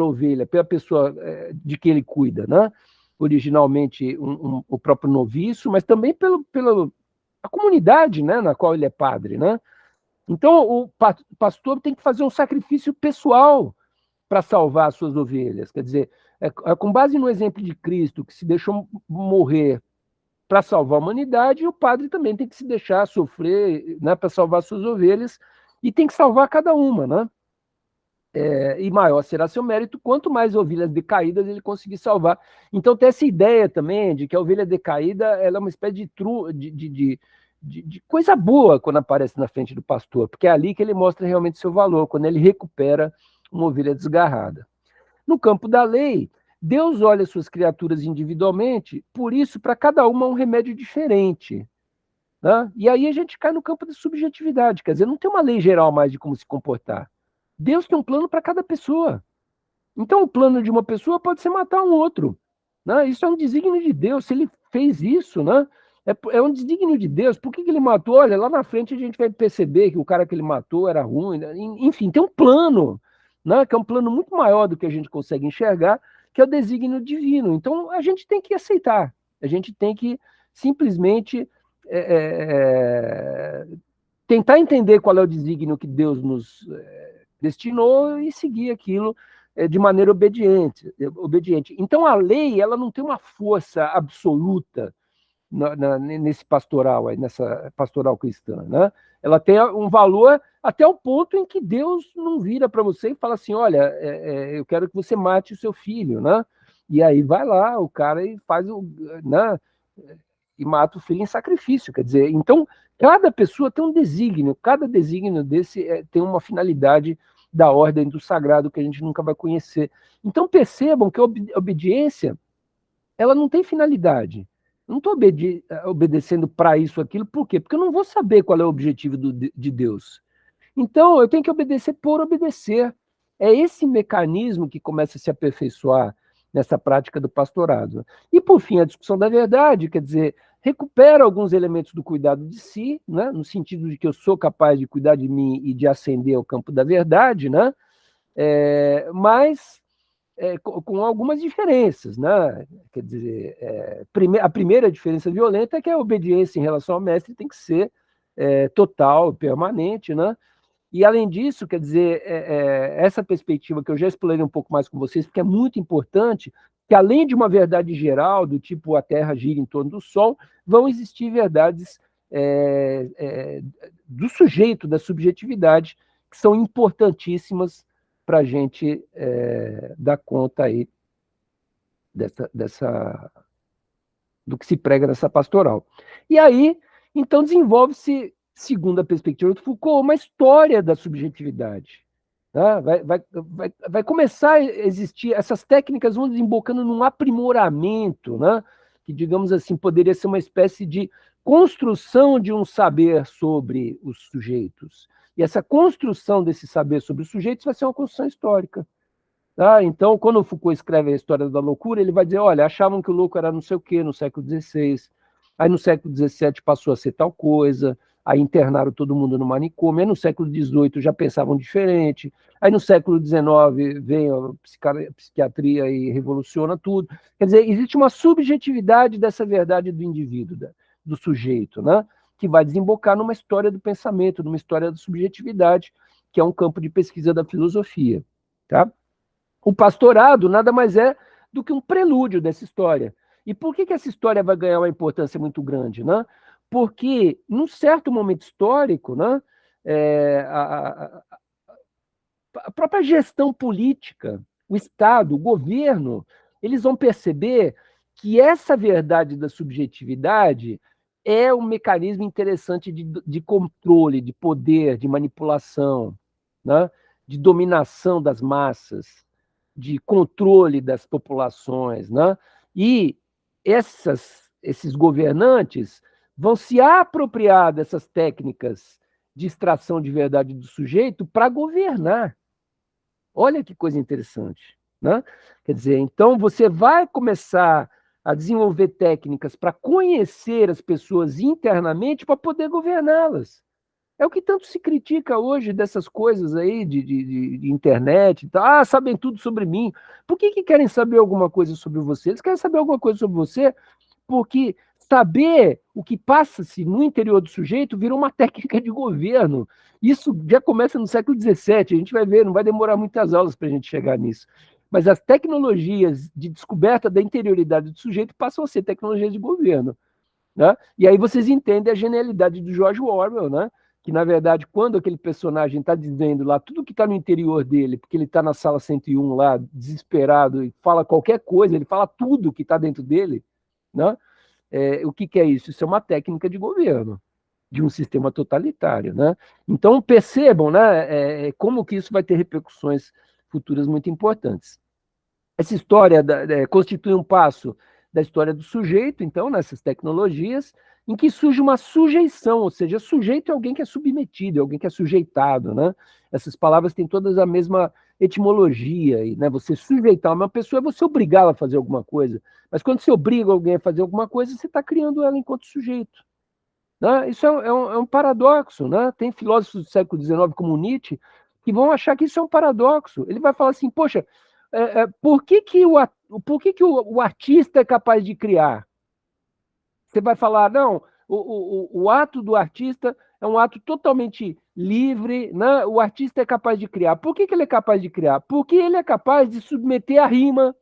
ovelha, pela pessoa de que ele cuida, né? Originalmente o próprio noviço, mas também pela a comunidade, né, na qual ele é padre, né? Então, o pastor tem que fazer um sacrifício pessoal para salvar as suas ovelhas. Quer dizer, com base no exemplo de Cristo, que se deixou morrer para salvar a humanidade, o padre também tem que se deixar sofrer, né, para salvar suas ovelhas, e tem que salvar cada uma, né? E maior será seu mérito, quanto mais ovelhas decaídas ele conseguir salvar. Então tem essa ideia também de que a ovelha decaída ela é uma espécie de coisa boa quando aparece na frente do pastor, porque é ali que ele mostra realmente seu valor, quando ele recupera uma ovelha desgarrada. No campo da lei, Deus olha suas criaturas individualmente, por isso, para cada uma um remédio diferente. Né? E aí a gente cai no campo da subjetividade, quer dizer, não tem uma lei geral mais de como se comportar. Deus tem um plano para cada pessoa. Então, o plano de uma pessoa pode ser matar um outro. Né? Isso é um desígnio de Deus. Se ele fez isso, né? É um desígnio de Deus. Por que ele matou? Olha, lá na frente a gente vai perceber que o cara que ele matou era ruim. Né? Enfim, tem um plano, né? Que é um plano muito maior do que a gente consegue enxergar, que é o desígnio divino. Então, a gente tem que aceitar. A gente tem que simplesmente tentar entender qual é o desígnio que Deus nos destinou e seguir aquilo de maneira obediente. Então, a lei ela não tem uma força absoluta nesse pastoral, nessa pastoral cristã. Né? Ela tem um valor até o ponto em que Deus não vira para você e fala assim, olha, eu quero que você mate o seu filho. Né? E aí vai lá o cara e faz né? E mata o filho em sacrifício. Quer dizer, então, cada pessoa tem um desígnio, cada desígnio desse tem uma finalidade da ordem do sagrado que a gente nunca vai conhecer. Então percebam que a obediência ela não tem finalidade. Eu não estou obedecendo para isso, aquilo, por quê? Porque eu não vou saber qual é o objetivo de Deus. Então eu tenho que obedecer por obedecer. É esse mecanismo que começa a se aperfeiçoar nessa prática do pastorado. E por fim, a discussão da verdade, quer dizer, recupera alguns elementos do cuidado de si, né? No sentido de que eu sou capaz de cuidar de mim e de ascender ao campo da verdade, né? Mas com algumas diferenças, né? Quer dizer, a primeira diferença violenta é que a obediência em relação ao mestre tem que ser total, permanente, né? E, além disso, quer dizer, essa perspectiva que eu já explorei um pouco mais com vocês, porque é muito importante, que além de uma verdade geral, do tipo a Terra gira em torno do Sol, vão existir verdades do sujeito, da subjetividade, que são importantíssimas para a gente dar conta aí do que se prega nessa pastoral. E aí, então, desenvolve-se, segundo a perspectiva do Foucault, uma história da subjetividade. Tá? Vai começar a existir, essas técnicas vão desembocando num aprimoramento, né? Que, digamos assim, poderia ser uma espécie de construção de um saber sobre os sujeitos. E essa construção desse saber sobre os sujeitos vai ser uma construção histórica. Tá? Então, quando o Foucault escreve a história da loucura, ele vai dizer, olha, achavam que o louco era não sei o quê no século XVI, aí no século XVII passou a ser tal coisa, aí internaram todo mundo no manicômio, aí no século XVIII já pensavam diferente, aí no século XIX vem a psiquiatria e revoluciona tudo. Quer dizer, existe uma subjetividade dessa verdade do indivíduo, do sujeito, né? Que vai desembocar numa história do pensamento, numa história da subjetividade, que é um campo de pesquisa da filosofia. Tá? O pastorado nada mais é do que um prelúdio dessa história. E por que essa história vai ganhar uma importância muito grande? Né? Porque, num certo momento histórico, né, a própria gestão política, o Estado, o governo, eles vão perceber que essa verdade da subjetividade é um mecanismo interessante de controle, de poder, de manipulação, né, de dominação das massas, de controle das populações, né? E esses governantes vão se apropriar dessas técnicas de extração de verdade do sujeito para governar. Olha que coisa interessante, né? Quer dizer, então você vai começar a desenvolver técnicas para conhecer as pessoas internamente para poder governá-las. É o que tanto se critica hoje dessas coisas aí de internet e tal. Ah, sabem tudo sobre mim. Por que querem saber alguma coisa sobre você? Eles querem saber alguma coisa sobre você porque saber o que passa-se no interior do sujeito virou uma técnica de governo. Isso já começa no século XVII, a gente vai ver, não vai demorar muitas aulas para a gente chegar nisso. Mas as tecnologias de descoberta da interioridade do sujeito passam a ser tecnologias de governo. Né? E aí vocês entendem a genialidade do George Orwell, né? Que, na verdade, quando aquele personagem está dizendo lá tudo que está no interior dele, porque ele está na sala 101 lá, desesperado, e fala qualquer coisa, ele fala tudo que está dentro dele, né? O que é isso? Isso é uma técnica de governo, de um sistema totalitário, né? Então, percebam, né, como que isso vai ter repercussões futuras muito importantes. Essa história constitui um passo da história do sujeito, então, nessas tecnologias, em que surge uma sujeição, ou seja, sujeito é alguém que é submetido, é alguém que é sujeitado, né? Essas palavras têm todas a mesma etimologia, né? Você sujeitar uma pessoa é você obrigá-la a fazer alguma coisa, mas quando você obriga alguém a fazer alguma coisa, você está criando ela enquanto sujeito. Né? Isso é um paradoxo, né? Tem filósofos do século XIX, como Nietzsche, que vão achar que isso é um paradoxo. Ele vai falar assim, poxa, por que que o artista é capaz de criar? Você vai falar, não, o ato do artista é um ato totalmente livre, né? O artista é capaz de criar. Por que ele é capaz de criar? Porque ele é capaz de submeter a rima,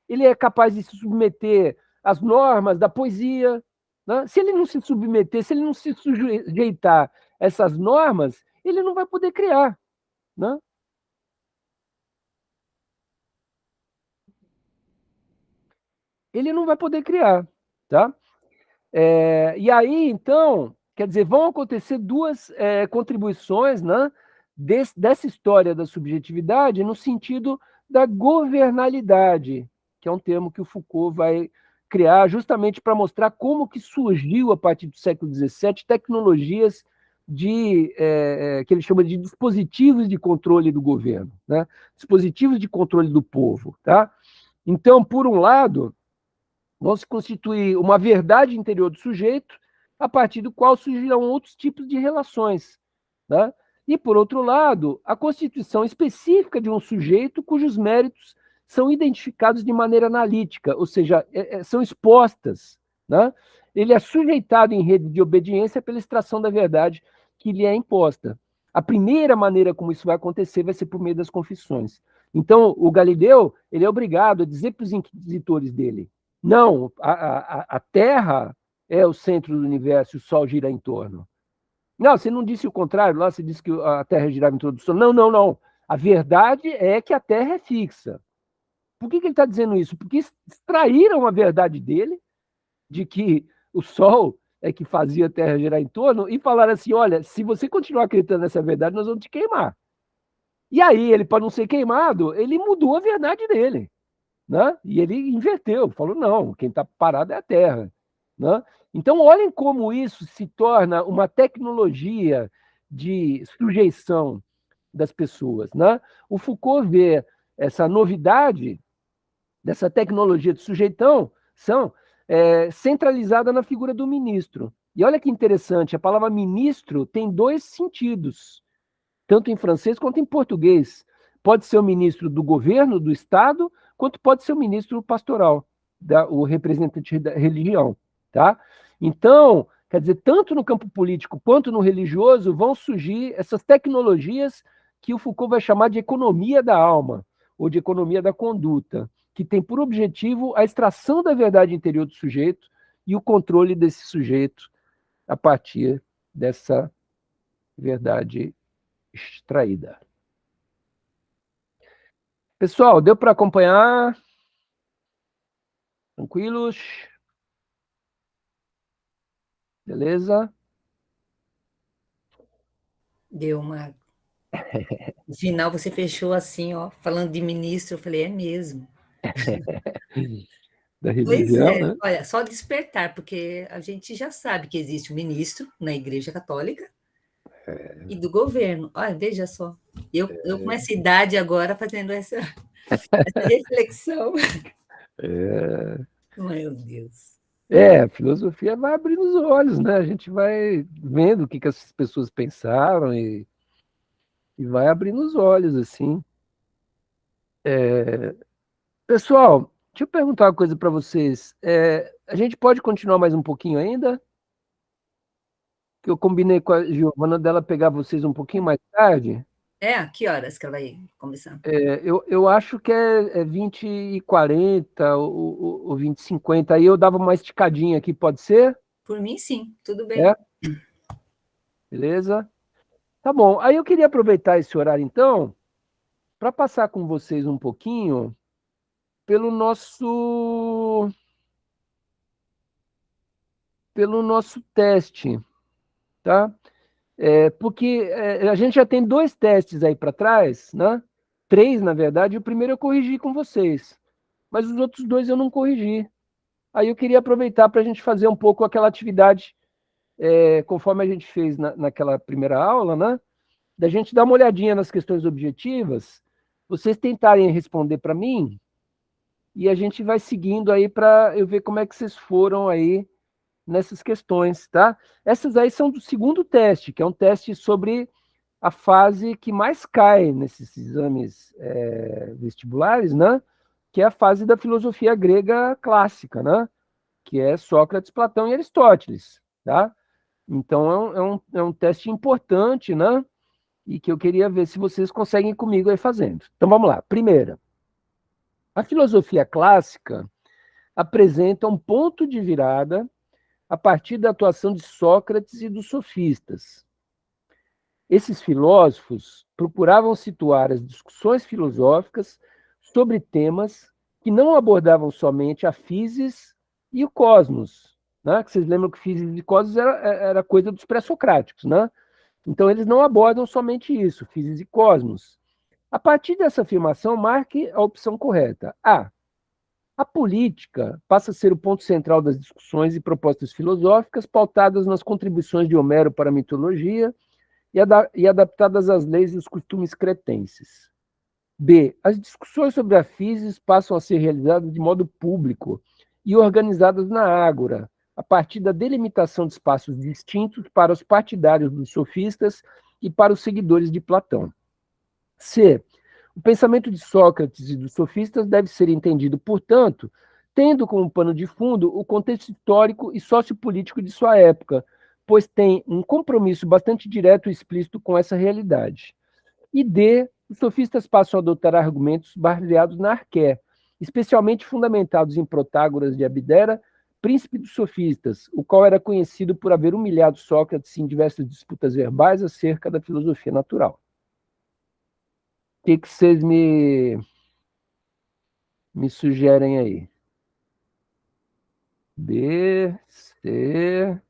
ele é capaz de se submeter às normas da poesia. Né? Se ele não se submeter, se ele não se sujeitar a essas normas, ele não vai poder criar. Né? Ele não vai poder criar. Tá? E aí, então, quer dizer, vão acontecer duas contribuições, né, dessa história da subjetividade no sentido da governalidade, que é um termo que o Foucault vai criar justamente para mostrar como que surgiu, a partir do século XVII, tecnologias que ele chama de dispositivos de controle do governo, né? Dispositivos de controle do povo. Tá? Então, por um lado, vão se constituir uma verdade interior do sujeito, a partir do qual surgirão outros tipos de relações. Né? E, por outro lado, a constituição específica de um sujeito cujos méritos são identificados de maneira analítica, ou seja, são expostas. Né? Ele é sujeitado em rede de obediência pela extração da verdade que lhe é imposta. A primeira maneira como isso vai acontecer vai ser por meio das confissões. Então, o Galileu ele é obrigado a dizer para os inquisitores dele: não, a Terra é o centro do universo e o Sol gira em torno. Não, você não disse o contrário, lá você disse que a Terra girava em torno do Sol. Não, não, não. A verdade é que a Terra é fixa. Por que ele está dizendo isso? Porque extraíram a verdade dele, de que o Sol é que fazia a Terra girar em torno, e falaram assim: olha, se você continuar acreditando nessa verdade, nós vamos te queimar. E aí, ele, para não ser queimado, ele mudou a verdade dele. Né? E ele inverteu, falou: não, quem está parado é a Terra. Né? Então, olhem como isso se torna uma tecnologia de sujeição das pessoas. Né? O Foucault vê essa novidade dessa tecnologia de sujeitão centralizada na figura do ministro. E olha que interessante, a palavra ministro tem dois sentidos, tanto em francês quanto em português. Pode ser o ministro do governo, do Estado, quanto pode ser o ministro pastoral, o representante da religião. Tá? Então, quer dizer, tanto no campo político quanto no religioso vão surgir essas tecnologias que o Foucault vai chamar de economia da alma, ou de economia da conduta, que tem por objetivo a extração da verdade interior do sujeito e o controle desse sujeito a partir dessa verdade extraída. Pessoal, deu para acompanhar? Tranquilos? Beleza? Deu uma. No final você fechou assim, ó, falando de ministro, eu falei, é mesmo. Da Pois religião, é, né? olha, só despertar, porque a gente já sabe que existe um ministro na Igreja Católica e do governo. Olha, veja só, eu com essa idade agora fazendo essa reflexão. É. Meu Deus. A filosofia vai abrindo os olhos, né? A gente vai vendo o que que essas pessoas pensaram e vai abrindo os olhos, assim. Pessoal, deixa eu perguntar uma coisa para vocês. A gente pode continuar mais um pouquinho ainda? Que eu combinei com a Giovana dela pegar vocês um pouquinho mais tarde. A que horas que ela vai começar? Eu acho que é 20h40 ou 20h50. Aí eu dava uma esticadinha aqui, pode ser? Por mim, sim, tudo bem. É? Beleza? Tá bom. Aí eu queria aproveitar esse horário, então, para passar com vocês um pouquinho pelo nosso pelo nosso teste, tá? Porque a gente já tem 2 testes aí para trás, né? 3, na verdade. O primeiro eu corrigi com vocês, mas os outros 2 eu não corrigi. Aí eu queria aproveitar para a gente fazer um pouco aquela atividade, conforme a gente fez naquela primeira aula, né? Da gente dar uma olhadinha nas questões objetivas, vocês tentarem responder para mim, e a gente vai seguindo aí para eu ver como é que vocês foram aí nessas questões, tá? Essas aí são do segundo teste, que é um teste sobre a fase que mais cai nesses exames vestibulares, né? Que é a fase da filosofia grega clássica, né? Que é Sócrates, Platão e Aristóteles, tá? Então é um teste importante, né? E que eu queria ver se vocês conseguem ir comigo aí fazendo. Então vamos lá. Primeira, a filosofia clássica apresenta um ponto de virada a partir da atuação de Sócrates e dos sofistas. Esses filósofos procuravam situar as discussões filosóficas sobre temas que não abordavam somente a physis e o cosmos, né? Que vocês lembram que physis e cosmos era coisa dos pré-socráticos, né? Então eles não abordam somente isso, physis e cosmos. A partir dessa afirmação, marque a opção correta. A política passa a ser o ponto central das discussões e propostas filosóficas pautadas nas contribuições de Homero para a mitologia e adaptadas às leis e os costumes cretenses. B. As discussões sobre a physis passam a ser realizadas de modo público e organizadas na ágora, a partir da delimitação de espaços distintos para os partidários dos sofistas e para os seguidores de Platão. C. O pensamento de Sócrates e dos sofistas deve ser entendido, portanto, tendo como pano de fundo o contexto histórico e sociopolítico de sua época, pois tem um compromisso bastante direto e explícito com essa realidade. E D. Os sofistas passam a adotar argumentos baseados na arqué, especialmente fundamentados em Protágoras de Abdera, príncipe dos sofistas, o qual era conhecido por haver humilhado Sócrates em diversas disputas verbais acerca da filosofia natural. O que vocês me sugerem aí? B, C,